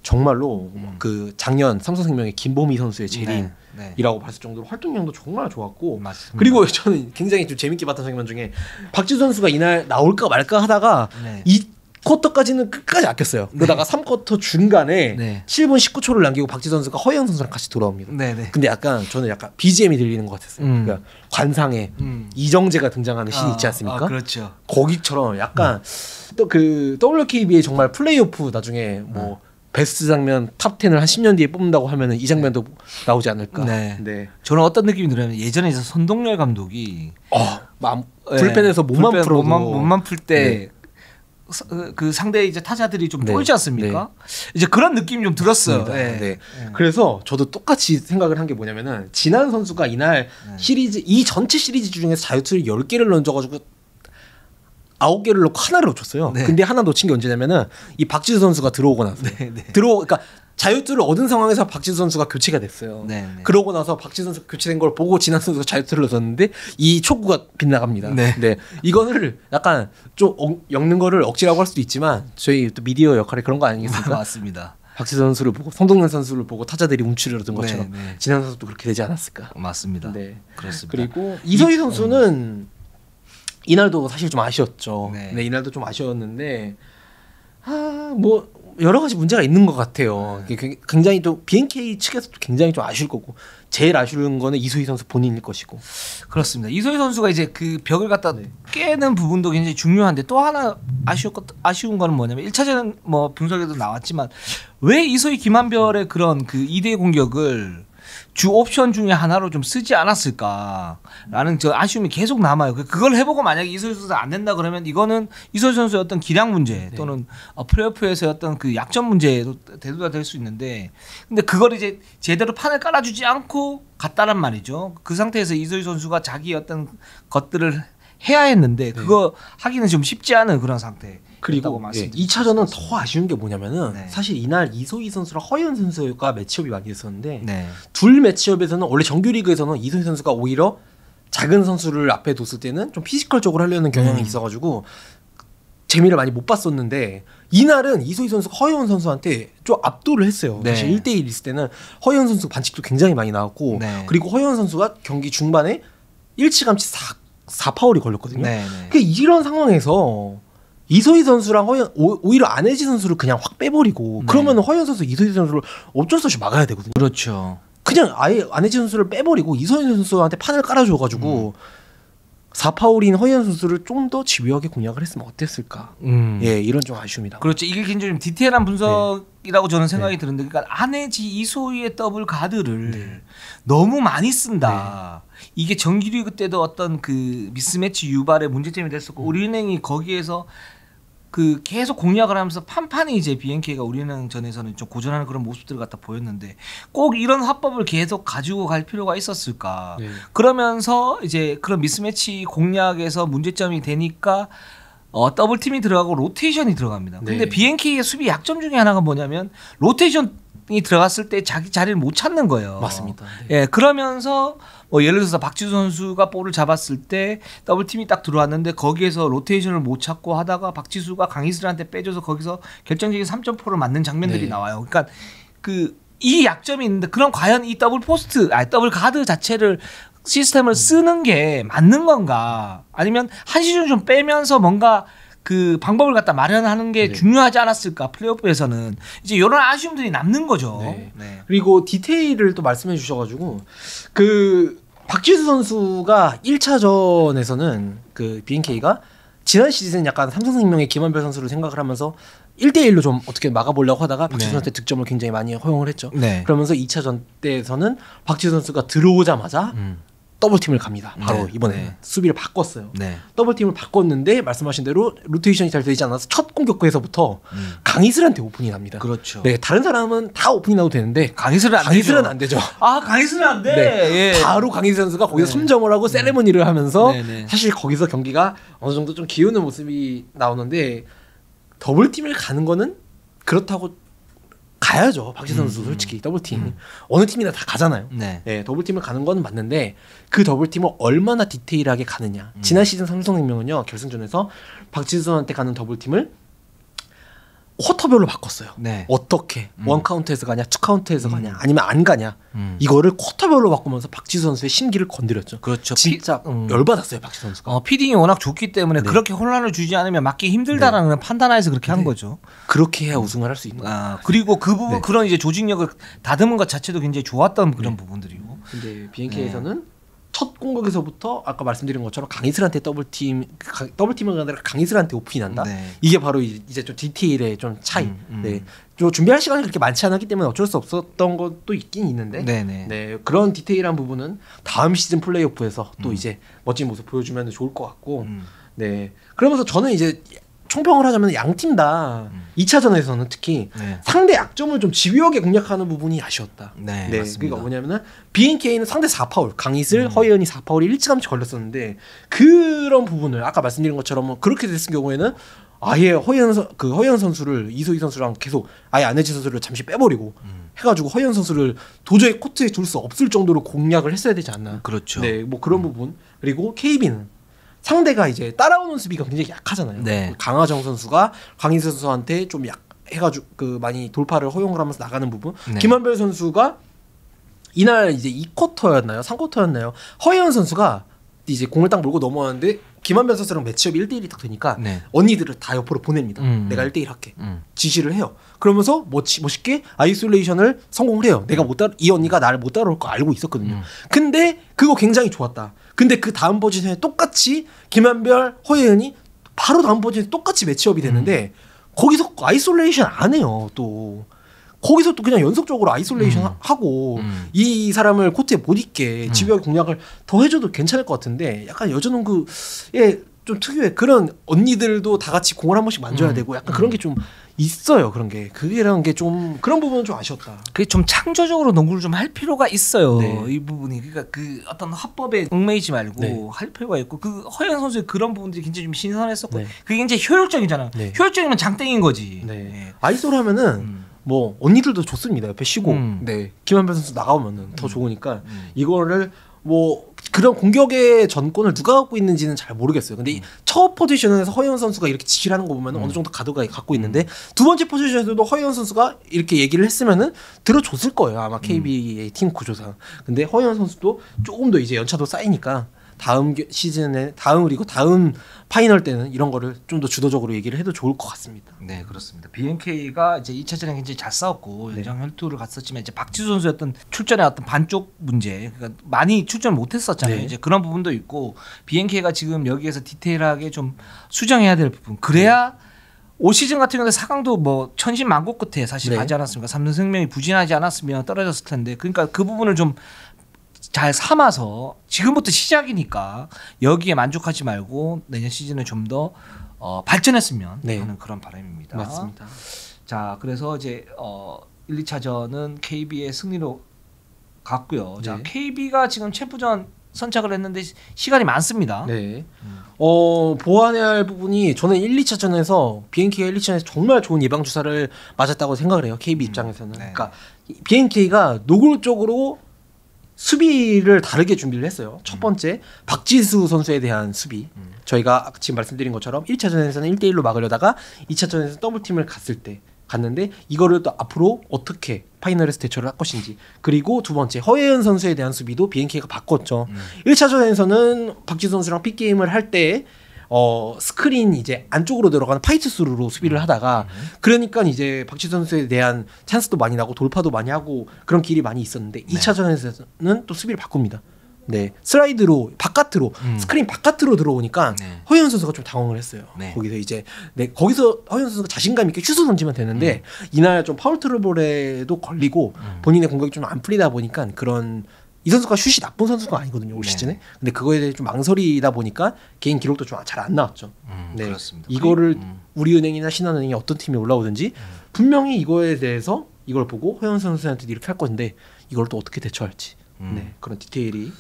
정말로 그 작년 삼성생명의 김보미 선수의 재림이라고 봤을 정도로 활동량도 정말 좋았고, 맞습니다. 그리고 저는 굉장히 좀 재밌게 봤던 장면 중에 박지수 선수가 이날 나올까 말까 하다가 이 쿼터까지는 끝까지 아꼈어요. 그러다가 3쿼터 중간에 7분 19초를 남기고 박지수 선수가 허영 선수랑 같이 돌아옵니다. 근데 저는 약간 BGM이 들리는 것 같았어요. 그러니까 관상에 이정재가 등장하는 씬이 있지 않습니까? 그렇죠. 거기처럼 약간 또 그 WKB의 정말 플레이오프 나중에 뭐 베스트 장면 탑 10을 한 10년 뒤에 뽑는다고 하면은 이 장면도 나오지 않을까. 네. 저는 어떤 느낌이 들냐면 예전에 이제 손동열 감독이 불펜에서 몸만 풀 때 그 상대 이제 타자들이 좀 쫄지 않습니까? 이제 그런 느낌이 좀 들었어요. 그래서 저도 똑같이 생각을 한 게 뭐냐면은 진한 선수가 이날 시리즈 이 전체 시리즈 중에서 자유투를 10개를 던져가지고 9개를 넣고 하나를 놓쳤어요. 근데 하나 놓친 게 언제냐면은 이 박지수 선수가 들어오고 나서 그러니까 자유투를 얻은 상황에서 박지수 선수가 교체가 됐어요. 그러고 나서 박지수 선수 교체된 걸 보고 진한 선수가 자유투를 넣었는데 이 촉구가 빗나갑니다. 이거를 약간 좀 엮는 거를 억지라고 할 수도 있지만 저희 또 미디어 역할이 그런 거 아니겠습니까? 맞습니다. 박지수 선수를 보고 성동열 선수를 보고 타자들이 움츠러든 것처럼 진한 선수도 그렇게 되지 않았을까? 맞습니다. 그렇습니다. 그리고 이소희 선수는 이날도 사실 좀 아쉬웠죠. 이날도 좀 아쉬웠는데 뭐 여러 가지 문제가 있는 것 같아요. 굉장히 또 BNK 측에서도 굉장히 좀 아쉬울 거고, 제일 아쉬운 거는 이소희 선수 본인일 것이고. 그렇습니다. 이소희 선수가 이제 그 벽을 갖다 깨는 부분도 굉장히 중요한데, 또 하나 아쉬운 거는 뭐냐면 1차전 뭐 분석에도 나왔지만 왜 이소희 김한별의 그런 그 2대 공격을 주 옵션 중에 하나로 좀 쓰지 않았을까라는 저 아쉬움이 계속 남아요. 그걸 해보고 만약에 이소희 선수가 안 된다 그러면 이거는 이소희 선수의 어떤 기량 문제 또는 플레이오프에서의 어떤 그 약점 문제도 대두가 될 수 있는데, 근데 그걸 이제 제대로 판을 깔아주지 않고 갔다란 말이죠. 그 상태에서 이소희 선수가 자기 어떤 것들을 해야 했는데 그거 하기는 좀 쉽지 않은 그런 상태. 그리고 2차전은 더 아쉬운 게 뭐냐면은 사실 이날 이소희 선수랑 허연 선수가 매치업이 많이 있었는데 둘 매치업에서는 원래 정규리그에서는 이소희 선수가 오히려 작은 선수를 앞에 뒀을 때는 좀 피지컬적으로 하려는 경향이 있어가지고 재미를 많이 못 봤었는데 이날은 이소희 선수가 허예원 선수한테 좀 압도를 했어요. 네. 사실 1대1 있을 때는 허예원 선수 반칙도 굉장히 많이 나왔고 네. 그리고 허예원 선수가 경기 중반에 일찌감치 4파울이 걸렸거든요. 네. 그러니까 이런 상황에서 이소희 선수랑 오히려 안혜지 선수를 그냥 확 빼버리고 그러면 허예원 선수 이소희 선수를 어쩔 수 없이 막아야 되거든요. 그렇죠. 그냥 아예 안혜지 선수를 빼버리고 이소희 선수한테 판을 깔아줘가지고 4파울인 허예원 선수를 좀 더 집요하게 공략을 했으면 어땠을까. 예, 이런 좀 아쉬움이다. 그렇죠. 이게 굉장히 좀 디테일한 분석이라고 저는 생각이 드는데, 그러니까 안혜지 이소희의 더블 가드를 너무 많이 쓴다. 이게 정규리그 때도 어떤 그 미스매치 유발의 문제점이 됐었고 우리은행이 거기에서 그 계속 공략을 하면서 판판이 이제 BNK가 우리은행 전에서는 좀 고전하는 그런 모습들을 갖다 보였는데 꼭 이런 화법을 계속 가지고 갈 필요가 있었을까. 그러면서 이제 그런 미스매치 공략에서 문제점이 되니까 더블팀이 들어가고 로테이션이 들어갑니다. 근데 BNK의 수비 약점 중에 하나가 뭐냐면 로테이션이 들어갔을 때 자기 자리를 못 찾는 거예요. 맞습니다. 예, 그러면서 뭐 예를 들어서 박지수 선수가 볼을 잡았을 때 더블팀이 딱 들어왔는데 거기에서 로테이션을 못 찾고 하다가 박지수가 강희슬한테 빼줘서 거기서 결정적인 3점포를 맞는 장면들이 나와요. 그러니까 이 약점이 있는데 그럼 과연 이 더블 가드 자체를 시스템을 쓰는 게 맞는 건가? 아니면 한 시즌 좀 빼면서 뭔가 그 방법을 갖다 마련하는 게 중요하지 않았을까? 플레이오프에서는 이제 이런 아쉬움들이 남는 거죠. 그리고 디테일을 또 말씀해 주셔가지고 그 박지수 선수가 1차전에서는 그 BNK가 지난 시즌 약간 삼성생명의 김한별 선수를 생각을 하면서 1대1로 좀 어떻게 막아보려고 하다가 박지수 선수한테 득점을 굉장히 많이 허용을 했죠. 그러면서 2차전 때에서는 박지수 선수가 들어오자마자 더블팀을 갑니다. 바로 이번에 수비를 바꿨어요. 더블팀을 바꿨는데 말씀하신 대로 로테이션이 잘 되지 않아서 첫 공격에서부터 강희슬한테 오픈이 납니다. 그렇죠. 네, 다른 사람은 다 오픈이 나도 되는데 강희슬은 안 되죠. 아, 강희슬은 안 돼. 바로 강희슬 선수가 거기서 선정을 하고 세레머니를 하면서 사실 거기서 경기가 어느 정도 좀 기우는 모습이 나오는데 더블팀을 가는 거는 그렇다고 가야죠. 박지수 선수 솔직히 더블팀 어느 팀이나 다 가잖아요. 더블팀을 가는 건 맞는데 그 더블팀을 얼마나 디테일하게 가느냐. 지난 시즌 삼성생명은요 결승전에서 박지수한테 가는 더블팀을 쿼터별로 바꿨어요. 어떻게 원 카운트에서 가냐, 투 카운트에서 가냐, 아니면 안 가냐. 이거를 쿼터별로 바꾸면서 박지수 선수의 심기를 건드렸죠. 그렇죠. 진짜 열받았어요, 박지수 선수가. 피딩이 워낙 좋기 때문에 그렇게 혼란을 주지 않으면 막기 힘들다라는 판단하에서 그렇게 한 거죠. 그렇게 해야 우승을 할 수 있는. 그리고 그 부분 그런 이제 조직력을 다듬은 것 자체도 굉장히 좋았던 그런 부분들이고. 근데 BNK에서는 첫 공격에서부터 아까 말씀드린 것처럼 강희슬한테 더블팀은 아니라 강희슬한테 오픈이 난다. 이게 바로 이제 좀 디테일의 좀 차이. 좀 준비할 시간이 그렇게 많지 않았기 때문에 어쩔 수 없었던 것도 있긴 있는데 그런 디테일한 부분은 다음 시즌 플레이오프에서 또 이제 멋진 모습 보여주면 좋을 것 같고 그러면서 저는 이제 총평을 하자면 양팀 다 2차전에서는 특히 상대 약점을 좀 집요하게 공략하는 부분이 아쉬웠다. 그러니까 뭐냐면은 BNK는 상대 4파울, 강희슬, 허예은이 4파울이 일찌감치 걸렸었는데 그런 부분을 아까 말씀드린 것처럼 그렇게 됐을 경우에는 아예 허예은 선수를 이소희 선수랑 계속 아예 안혜지 선수를 잠시 빼버리고 해가지고 허예은 선수를 도저히 코트에 둘 수 없을 정도로 공략을 했어야 되지 않나. 그렇죠. 뭐 그런 부분. 그리고 KB는 상대가 이제 따라오는 수비가 굉장히 약하잖아요. 강하정 선수가 강희슬 선수한테 좀 해가지고 그 많이 돌파를 허용을 하면서 나가는 부분. 김한별 선수가 이날 이제 2쿼터였나요? 3쿼터였나요? 허예은 선수가 이제 공을 딱 몰고 넘어왔는데 김한별 선수랑 매치업이 1대1이 딱 되니까 언니들을 다 옆으로 보냅니다. 내가 1대1 할게. 지시를 해요. 그러면서 멋있게 아이솔레이션을 성공을 해요. 이 언니가 나를 못 따라올 거 알고 있었거든요. 근데 그거 굉장히 좋았다. 근데 그 다음 포지션에 똑같이 김한별, 허예은이 바로 다음 포지션에 똑같이 매치업이 됐는데 거기서 아이솔레이션 안 해요. 또 거기서 또 그냥 연속적으로 아이솔레이션 하고 이 사람을 코트에 못 있게 집요하게 공략을 더 해줘도 괜찮을 것 같은데 약간 여자농구에 좀 특유의 그런 언니들도 다 같이 공을 한 번씩 만져야 되고 약간 그런 게 좀 있어요. 그런 게 좀 그런 부분은 좀 아쉬웠다. 그게 좀 창조적으로 농구를 좀 할 필요가 있어요. 이 부분이 그러니까 그 어떤 화법에 얽매이지 말고 할 필요가 있고 그 허연 선수의 그런 부분들이 굉장히 좀 신선했었고 그게 굉장히 효율적이잖아. 효율적이면 장땡인 거지. 아이솔 하면은 뭐 언니들도 좋습니다. 옆에 쉬고 김한별 선수 나가면은 더 좋으니까 이거를 뭐 그런 공격의 전권을 누가 갖고 있는지는 잘 모르겠어요. 근데 첫 포지션에서 허예원 선수가 이렇게 지시를 하는 거 보면 어느 정도 가도가 갖고 있는데 두 번째 포지션에서도 허예원 선수가 이렇게 얘기를 했으면은 들어줬을 거예요. 아마 KB의 팀 구조상. 근데 허예원 선수도 조금 더 이제 연차도 쌓이니까 다음 시즌에 다음 리그 다음 파이널 때는 이런 거를 좀 더 주도적으로 얘기를 해도 좋을 것 같습니다. 네, 그렇습니다. BNK가 이제 2차전에 굉장히 잘 싸웠고 연장 혈투를 갔었지만 이제 박지수 선수의 어떤 출전의 어떤 반쪽 문제, 그러니까 많이 출전을 못했었잖아요. 이제 그런 부분도 있고 BNK가 지금 여기에서 디테일하게 좀 수정해야 될 부분. 그래야 올 시즌 같은 경우는 4강도 뭐 천신만고 끝에 사실 가지 않았습니까? 삼성생명이 부진하지 않았으면 떨어졌을 텐데, 그러니까 그 부분을 좀 잘 삼아서 지금부터 시작이니까 여기에 만족하지 말고 내년 시즌에 좀 더 발전했으면 하는 그런 바람입니다. 맞습니다. 자, 그래서 이제 1, 2차전은 KB의 승리로 갔고요. 자, KB가 지금 챔프전 선착을 했는데 시간이 많습니다. 네. 보완해야 할 부분이 저는 1, 2차전에서 BNK가 1, 2차전에서 정말 좋은 예방 주사를 맞았다고 생각을 해요. KB 입장에서는. 그러니까 BNK가 노골적으로 수비를 다르게 준비를 했어요. 첫 번째 박지수 선수에 대한 수비. 저희가 지금 말씀드린 것처럼 1차전에서는 1대1로 막으려다가 2차전에서 더블팀을 갔는데 이거를 또 앞으로 어떻게 파이널에서 대처를 할 것인지. 그리고 두 번째 허예은 선수에 대한 수비도 BNK가 바꿨죠. 1차전에서는 박지수 선수랑 픽게임을 할 때 스크린 이제 안쪽으로 들어가는 파이트 스루로 수비를 하다가 그러니까 이제 박지수 선수에 대한 찬스도 많이 나고 돌파도 많이 하고 그런 길이 많이 있었는데 2차전에서는 또 수비를 바꿉니다. 네, 슬라이드로 바깥으로 스크린 바깥으로 들어오니까 허예은 선수가 좀 당황을 했어요. 거기서 이제 거기서 허예은 선수가 자신감 있게 슛을 던지면 되는데 이날 좀 파울 트러블에도 걸리고 본인의 공격이 좀 안 풀리다 보니까 그런 이 선수가 슛이 나쁜 선수가 아니거든요 올 시즌에. 근데 그거에 대해 좀 망설이다 보니까 개인 기록도 좀 잘 안 나왔죠. 네, 그렇습니다. 이거를 우리은행이나 신한은행이 어떤 팀이 올라오든지 분명히 이거에 대해서 이걸 보고 허연 선수한테 이렇게 할 건데 이걸 또 어떻게 대처할지 그런 디테일이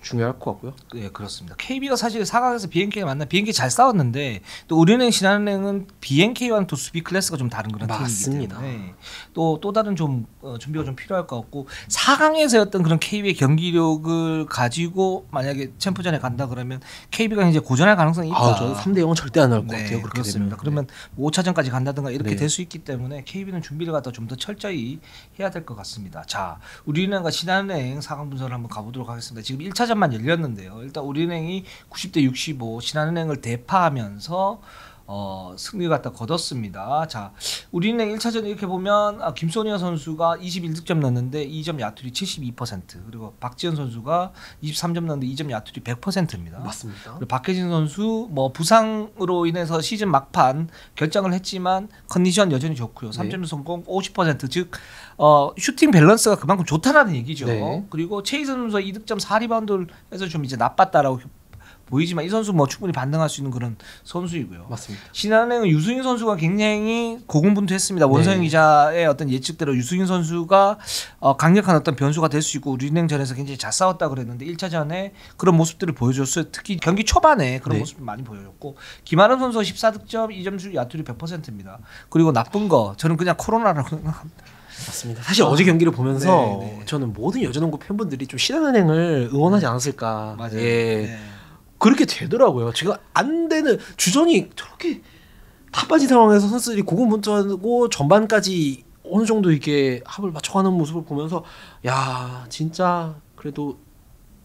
중요할 것 같고요. 네, 그렇습니다. KB가 사실 4강에서 BNK가 만나 BNK 잘 싸웠는데 또 우리은행 신한은행은 BNK와는 또 수비 클래스가 좀 다른 그런 팀이기 때문에 또 다른 좀 준비가 좀 필요할 것 같고 4강에서였던 그런 KB의 경기력을 가지고 만약에 챔프전에 간다 그러면 KB가 이제 고전할 가능성이 있다. 저는 3대 0은 절대 안 나올 것 같아요. 그렇게 그렇습니다. 그러면 5차전까지 간다든가 이렇게 될 수 있기 때문에 KB는 준비를 갖다 좀 더 철저히 해야 될 것 같습니다. 자, 우리은행과 신한은행 4강 분석을 한번 가보도록 하겠습니다. 지금 1차전 만 열렸는데요. 일단 우리은행이 90대 65 신한은행을 대파하면서 승리를 갖다 거뒀습니다. 자, 우리은행 1차전 이렇게 보면 김소니아 선수가 21득점 넣었는데 2점 야투리 72%, 그리고 박지현 선수가 23점 넣었는데 2점 야투리 100%입니다. 맞습니다. 그리고 박혜진 선수 뭐 부상으로 인해서 시즌 막판 결정을 했지만 컨디션 여전히 좋고요. 3점 성공 50%, 즉 슈팅 밸런스가 그만큼 좋다라는 얘기죠. 그리고 최희선 선수가 2득점 4리바운드를 해서 좀 이제 나빴다라고 보이지만 이 선수 뭐 충분히 반등할 수 있는 그런 선수이고요. 맞습니다. 신한은행은 유승인 선수가 굉장히 고군분투했습니다. 원성영 기자의 어떤 예측대로 유승인 선수가 강력한 어떤 변수가 될 수 있고 우리은행전에서 굉장히 잘 싸웠다 그랬는데 1차전에 그런 모습들을 보여줬어요. 특히 경기 초반에 그런 모습을 많이 보여줬고 김하름 선수가 14득점 2점슛 야투리 100%입니다. 그리고 나쁜 거 저는 그냥 코로나라고 생각합니다. 맞습니다. 사실 어제 경기를 보면서 저는 모든 여자농구 팬분들이 좀 신한은행을 응원하지 않았을까. 맞아요. 그렇게 되더라고요. 제가 안 되는 주전이 저렇게 다 빠진 상황에서 선수들이 고군분투하고 전반까지 어느 정도 이렇게 합을 맞춰가는 모습을 보면서 야 진짜 그래도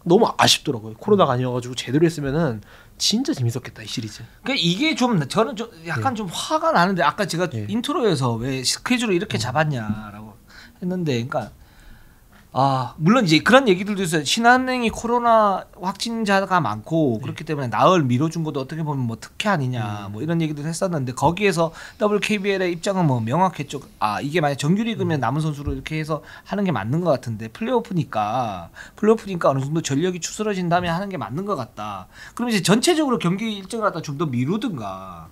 너무 아쉽더라고요. 코로나가 아니어가지고 제대로 했으면은 진짜 재밌었겠다 이 시리즈. 그러니까 이게 좀 저는 좀 약간 좀 화가 나는데 아까 제가 인트로에서 왜 스케줄을 이렇게 잡았냐라고 했는데, 그러니까 물론 이제 그런 얘기들도 있어요. 신한은행이 코로나 확진자가 많고 그렇기 때문에 나흘 미뤄준 것도 어떻게 보면 뭐 특혜 아니냐 뭐 이런 얘기도 했었는데 거기에서 WKBL의 입장은 뭐 명확했죠. 이게 만약 정규리그면 남은 선수로 이렇게 해서 하는 게 맞는 것 같은데 플레이오프니까 어느 정도 전력이 추스러진 다음에 하는 게 맞는 것 같다. 그럼 이제 전체적으로 경기 일정을 갖다 좀 더 미루든가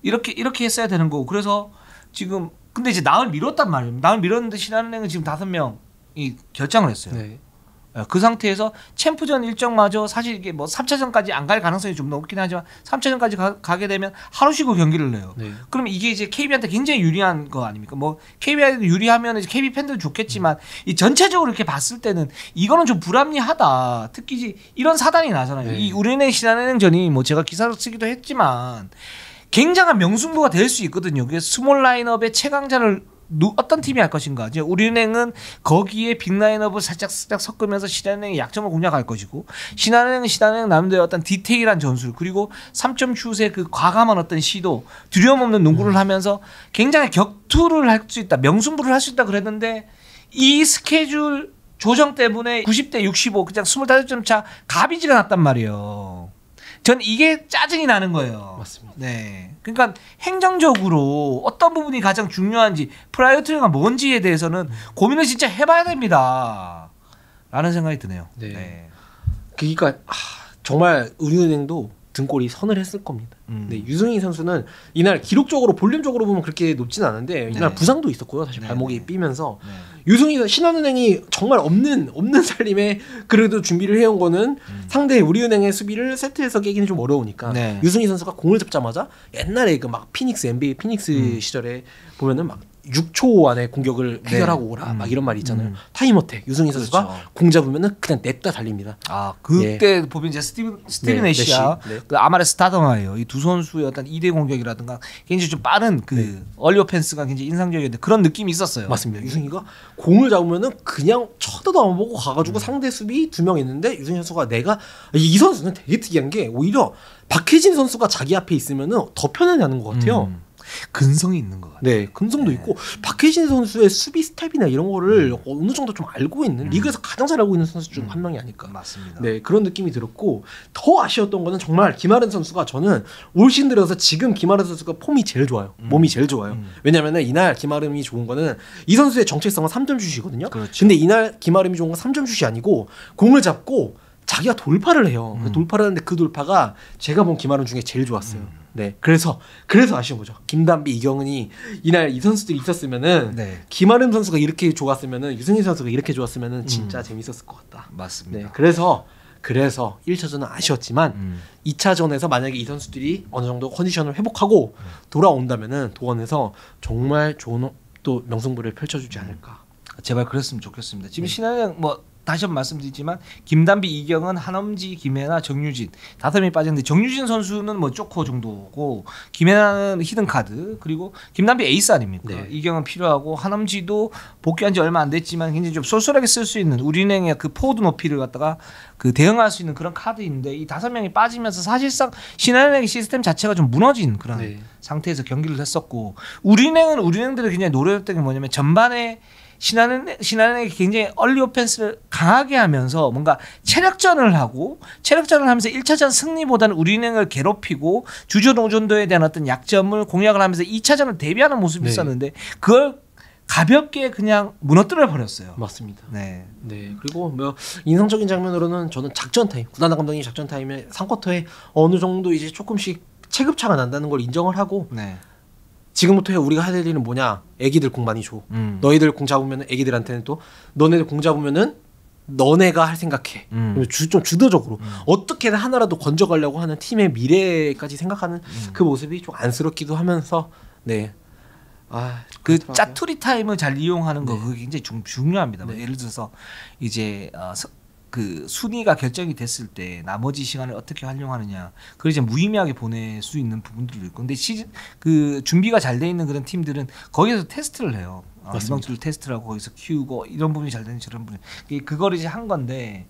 이렇게 했어야 되는 거고. 그래서 지금 근데 이제 나흘 미뤘단 말이에요. 나흘 미뤘는데 신한은행은 지금 5명 이 결정을 했어요. 그 상태에서 챔프전 일정마저 사실 이게 뭐 3차전까지 안 갈 가능성이 좀 높긴 하지만 3차전까지 가게 되면 하루 쉬고 경기를 내요. 네. 그러면 이게 이제 KB한테 굉장히 유리한 거 아닙니까? 뭐 KB한테 유리하면 이제 KB 팬들 좋겠지만 이 전체적으로 이렇게 봤을 때는 이거는 좀 불합리하다. 특히 이런 사단이 나잖아요. 네. 이 우리은행 신한은행전이 뭐 제가 기사를 쓰기도 했지만 굉장한 명승부가 될 수 있거든요. 그게 스몰 라인업의 최강자를 어떤 팀이 할 것인가. 이제 우리은행은 거기에 빅 라인업을 살짝 섞으면서 신한은행의 약점을 공략할 것이고 신한은행 나름대로 어떤 디테일한 전술 그리고 3점 슛의 그 과감한 어떤 시도 두려움 없는 농구를 하면서 굉장히 격투를 할 수 있다. 명승부를 할 수 있다 그랬는데 이 스케줄 조정 때문에 90대 65 그냥 25점 차 가비지가 났단 말이에요. 전 이게 짜증이 나는 거예요. 맞습니다. 네. 그러니까 행정적으로 어떤 부분이 가장 중요한지 프라이어티가 뭔지에 대해서는 고민을 진짜 해봐야 됩니다. 라는 생각이 드네요. 네. 네. 그러니까 정말 우리은행도 등골이 선을 했을 겁니다. 네, 유승희 선수는 이날 기록적으로 볼륨적으로 보면 그렇게 높진 않은데 이날 네. 부상도 있었고요. 사실 발목이 네. 삐면서 네. 유승희 신한은행이 정말 없는 살림에 그래도 준비를 해온 거는 상대 우리은행의 수비를 세트에서 깨기는 좀 어려우니까 네. 유승희 선수가 공을 잡자마자 옛날에 그 막 피닉스 NBA 피닉스 시절에 보면은 막 6초 안에 공격을 해결하고 네. 오라 막 이런 말이 있잖아요. 타임어택 유승희 선수가 그렇죠. 공 잡으면은 그냥 냅다 달립니다. 그때 네. 보면 이제 스티븐 애쉬와 네. 그 아마레 스타더마예요. 이 두 선수의 어떤 2대 공격이라든가 굉장히 좀 빠른 그 네. 얼리 오펜스가 굉장히 인상적이었는데 그런 느낌이 있었어요. 맞습니다. 유승희가 공을 잡으면은 그냥 쳐다도 안 보고 가가지고 상대 수비 2명 있는데 유승희 선수가 이 선수는 되게 특이한 게 오히려 박혜진 선수가 자기 앞에 있으면은 더 편안해하는 것 같아요. 근성이 있는 것 같아요. 네, 근성도 네. 있고 박혜진 선수의 수비 스텝이나 이런 거를 어느 정도 좀 알고 있는 리그에서 가장 잘 알고 있는 선수 중 한 명이 아닐까. 맞습니다. 네, 그런 느낌이 들었고 더 아쉬웠던 거는 정말 김아른 선수가 저는 올 시즌 들어서 지금 김아른 선수가 폼이 제일 좋아요. 몸이 제일 좋아요. 왜냐면은 이날 김아름이 좋은 거는 이 선수의 정체성은 3점 슛이거든요. 그렇죠. 근데 이날 김아름이 좋은 건 3점 슛이 아니고 공을 잡고 자기가 돌파를 해요. 돌파를 하는데 그 돌파가 제가 본 김아름 중에 제일 좋았어요. 네, 그래서 아쉬운 거죠. 김단비, 이경은이 이날 이 선수들이 있었으면은 네. 김아름 선수가 이렇게 좋았으면은 유승희 선수가 이렇게 좋았으면은 진짜 재밌었을 것 같다. 맞습니다. 네, 그래서 1차전은 아쉬웠지만 2차전에서 만약에 이 선수들이 어느 정도 컨디션을 회복하고 돌아온다면은 도원에서 정말 좋은 또 명승부를 펼쳐주지 않을까. 제발 그랬으면 좋겠습니다. 지금 신한은행 뭐 다시 한번 말씀드리지만 김단비, 이경은, 한엄지, 김혜나, 정유진 5명이 빠졌는데 정유진 선수는 뭐 쪼코 정도고 김혜나는 히든 카드 그리고 김단비 에이스 아닙니까? 네. 이경은 필요하고 한엄지도 복귀한 지 얼마 안 됐지만 굉장히 좀 쏠쏠하게 쓸 수 있는 우리은행의 그 포워드 높이를 갖다가 그 대응할 수 있는 그런 카드인데 이 5명이 빠지면서 사실상 신한은행의 시스템 자체가 좀 무너진 그런 네. 상태에서 경기를 했었고 우리은행들이 굉장히 노력했던 게 뭐냐면 전반에 신한은행이 굉장히 얼리 오펜스를 강하게 하면서 뭔가 체력전을 하면서 1차전 승리보다는 우리은행을 괴롭히고 주저노전도에 대한 어떤 약점을 공략을 하면서 2차전을 대비하는 모습이 네. 있었는데 그걸 가볍게 그냥 무너뜨려 버렸어요. 맞습니다. 네. 네. 그리고 뭐 인상적인 장면으로는 저는 작전 타임, 구단나 감독이 작전 타임에 3쿼터에 어느 정도 이제 조금씩 체급차가 난다는 걸 인정을 하고 네. 지금부터 우리가 해야 될 일은 뭐냐? 애기들 공 많이 줘. 너희들 공 잡으면 애기들한테는 또 너네들 공 잡으면은 너네가 할 생각해. 좀 주도적으로 어떻게든 하나라도 건져가려고 하는 팀의 미래까지 생각하는 그 모습이 좀 안쓰럽기도 하면서 네. 그 짜투리 타임을 잘 이용하는 거 그게 굉장히 중요합니다. 네. 예를 들어서 이제 그 순위가 결정이 됐을 때 나머지 시간을 어떻게 활용하느냐, 그걸 이제 무의미하게 보낼 수 있는 부분들도 있고, 근데 그 준비가 잘 돼 있는 그런 팀들은 거기서 테스트를 해요. 이방줄 테스트를 하고 거기서 키우고 이런 부분이 잘 되는 저런 부분, 그걸 이제 한 건데,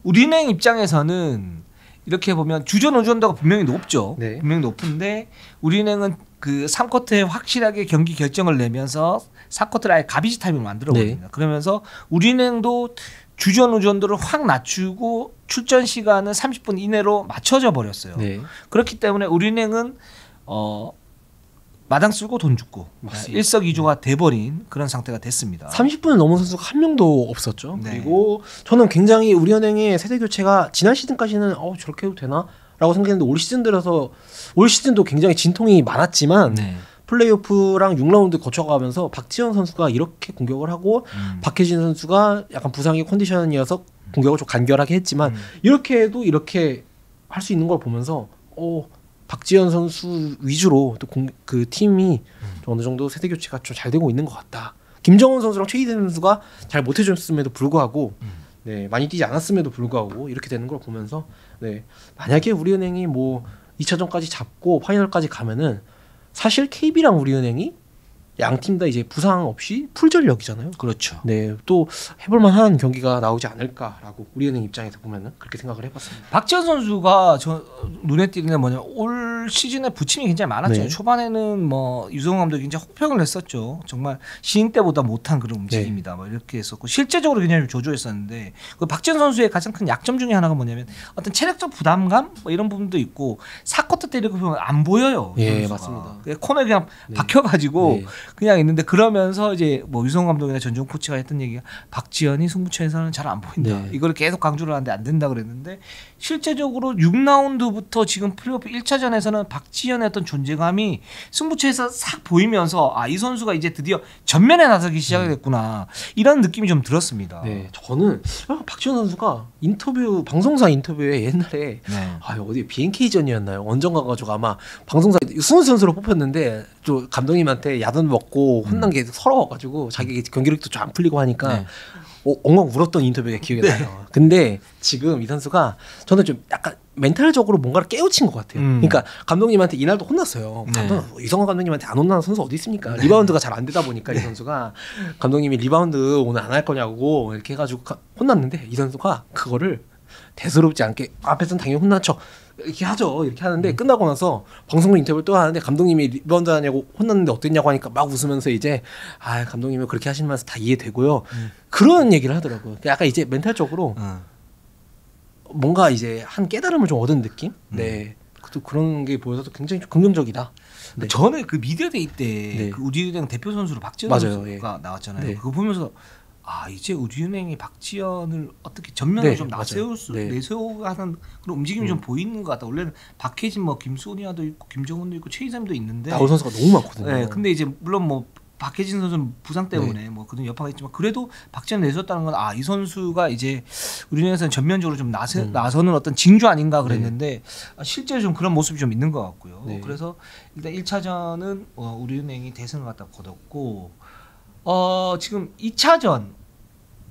우리은행 입장에서는 이렇게 보면 주전 의존도가 분명히 높죠. 네. 분명히 높은데 우리은행은 그 3쿼터에 확실하게 경기 결정을 내면서 4쿼터를 아예 가비지 타임을 만들어버립니다. 네. 그러면서 우리은행도 주전 의존도를 확 낮추고 출전 시간은 30분 이내로 맞춰져 버렸어요. 네. 그렇기 때문에 우리은행은 마당 쓸고 돈 죽고 일석이조가 돼버린 그런 상태가 됐습니다. 30분을 넘은 선수가 한 명도 없었죠. 네. 그리고 저는 굉장히 우리은행의 세대 교체가 지난 시즌까지는 저렇게 해도 되나? 라고 생각했는데 올 시즌 들어서 올 시즌도 굉장히 진통이 많았지만 네. 플레이오프랑 6라운드 거쳐가면서 박지현 선수가 이렇게 공격을 하고 박혜진 선수가 약간 부상의 컨디션이어서 공격을 좀 간결하게 했지만 이렇게 해도 이렇게 할 수 있는 걸 보면서 박지현 선수 위주로 또 그 팀이 어느 정도 세대 교체가 좀 잘 되고 있는 것 같다. 김정은 선수랑 최희대 선수가 잘 못해줬음에도 불구하고 네, 많이 뛰지 않았음에도 불구하고 이렇게 되는 걸 보면서 네, 만약에 우리은행이 뭐 2차전까지 잡고 파이널까지 가면은 사실 KB랑 우리은행이 양 팀 다 이제 부상 없이 풀 전력이잖아요. 그렇죠. 네, 또 해볼만한 경기가 나오지 않을까라고 우리은행 입장에서 보면은 그렇게 생각을 해봤습니다. 박지현 선수가 저 눈에 띄는 게 뭐냐면 올 시즌에 부침이 굉장히 많았죠. 네. 초반에는 뭐 유성훈 감독이 굉장히 혹평을 했었죠. 정말 신인 때보다 못한 그런 움직임이다. 네. 뭐 이렇게 했었고 실제적으로 굉장히 조조했었는데 그 박지현 선수의 가장 큰 약점 중에 하나가 뭐냐면 어떤 체력적 부담감 뭐 이런 부분도 있고 4쿼터 때 이렇게 보면 안 보여요. 예, 맞습니다. 코너에 그냥 네. 박혀가지고. 네. 그냥 있는데 그러면서 이제 뭐 유성 감독이나 전종 코치가 했던 얘기가 박지현이 승부처에서는 잘 안 보인다. 네. 이걸 계속 강조를 하는데 안 된다 그랬는데 실제적으로 6라운드부터 지금 플레이오프 1차전에서는 박지현의 어떤 존재감이 승부처에서 싹 보이면서 아, 이 선수가 이제 드디어 전면에 나서기 시작했구나. 이런 느낌이 좀 들었습니다. 네, 저는 박지현 선수가 인터뷰 방송사 인터뷰에 옛날에 네. 어디 BNK전이었나요? 원정 가가지고 아마 방송사 수훈 선수로 뽑혔는데 또 감독님한테 야단 먹고 혼난 게 서러워가지고 자기 경기력도 좀 안 풀리고 하니까 네. 엉엉 울었던 인터뷰가 기억이 네. 나요. 근데 지금 이 선수가 저는 좀 약간 멘탈적으로 뭔가를 깨우친 것 같아요. 그러니까 감독님한테 이날도 혼났어요. 네. 이성환 감독님한테 안 혼나는 선수 어디 있습니까? 네. 리바운드가 잘 안 되다 보니까 이 선수가 감독님이 리바운드 오늘 안 할 거냐고 이렇게 해가지고 혼났는데 이 선수가 그거를 대수롭지 않게 앞에서는 당연히 혼난 척 이렇게 하죠. 이렇게 하는데 끝나고 나서 방송국 인터뷰를 또 하는데 감독님이 리바운드 하냐고 혼났는데 어땠냐고 하니까 막 웃으면서 이제 감독님이 그렇게 하시면서 다 이해되고요. 그런 얘기를 하더라고요. 약간 이제 멘탈적으로 뭔가 이제 한 깨달음을 좀 얻은 느낌? 네. 또 그런 게 보여서 굉장히 좀 긍정적이다. 네. 저는 그 미디어데이 때 네. 그 우리은행 대표 선수로 박지현 선수가 예. 나왔잖아요. 네. 그거 보면서 이제 우리은행이 박지현을 어떻게 전면으로 네, 좀 내세우고 하는 그런 움직임이 좀 보이는 것 같다. 원래는 박혜진, 뭐 김소니아도 있고 김정은도 있고 최희샘도 있는데 나올 선수가 너무 많거든요. 네, 근데 이제 물론 뭐 박혜진 선수는 부상 때문에 네. 뭐 그런 여파가 있지만 그래도 박지현 내세웠다는 건 이 선수가 이제 우리은행에서는 전면적으로 좀 나서는 어떤 징조 아닌가 그랬는데 네. 실제로 좀 그런 모습이 좀 있는 것 같고요. 네. 그래서 일단 1차전은 우리은행이 대승을 갖다 거뒀고 지금 2차전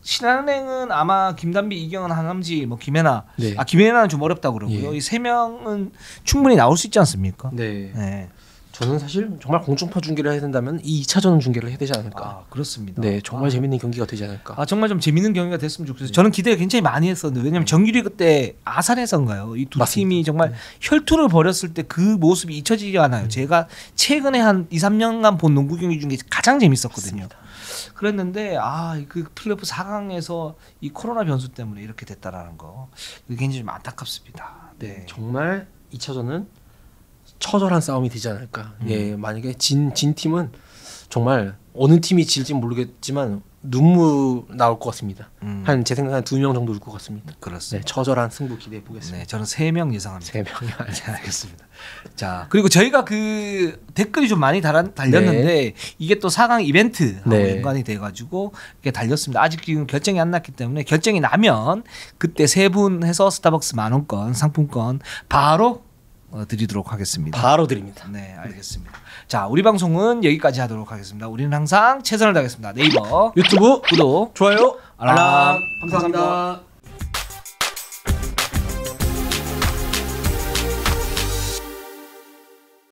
신한은행은 아마 김단비, 이경은, 한남지, 뭐 김혜나, 네. 김혜나는 좀 어렵다고 그러고요. 이 세 명은 충분히 나올 수 있지 않습니까? 네. 네. 저는 사실 정말 공중파 중계를 해야 된다면 이 2차전 중계를 해야 되지 않을까. 그렇습니다. 네, 정말 재밌는 경기가 되지 않을까. 정말 좀 재밌는 경기가 됐으면 좋겠어요. 저는 기대를 굉장히 많이 했었는데 왜냐하면 정규리그 때 아산에서인가요? 이 두 팀이 정말 혈투를 벌였을 때 그 모습이 잊혀지지 않아요. 제가 최근에 한 2, 3년간 본 농구 경기 중에 가장 재밌었거든요. 맞습니다. 그랬는데 그 플레이오프 4강에서 이 코로나 변수 때문에 이렇게 됐다라는 거 굉장히 좀 안타깝습니다. 네, 정말 2차전은 처절한 싸움이 되지 않을까. 예, 만약에 진 팀은 정말 어느 팀이 질지는 모르겠지만 눈물 나올 것 같습니다. 제 생각에 한 2명 정도 올 것 같습니다. 그렇습니다. 네, 처절한 승부 기대해 보겠습니다. 네, 저는 3명 예상합니다. 3명이 네, 알겠습니다. 자, 그리고 저희가 그 댓글이 좀 많이 달렸는데 네. 이게 또 4강 이벤트하고 네. 연관이 돼가지고 이렇게 달렸습니다. 아직 지금 결정이 안 났기 때문에 결정이 나면 그때 세 분 해서 스타벅스 10,000원권 상품권 바로 드리도록 하겠습니다. 바로 드립니다. 네, 알겠습니다. 자, 우리 방송은 여기까지 하도록 하겠습니다. 우리는 항상 최선을 다하겠습니다. 네이버, 유튜브 구독, 좋아요, 알람. 감사합니다.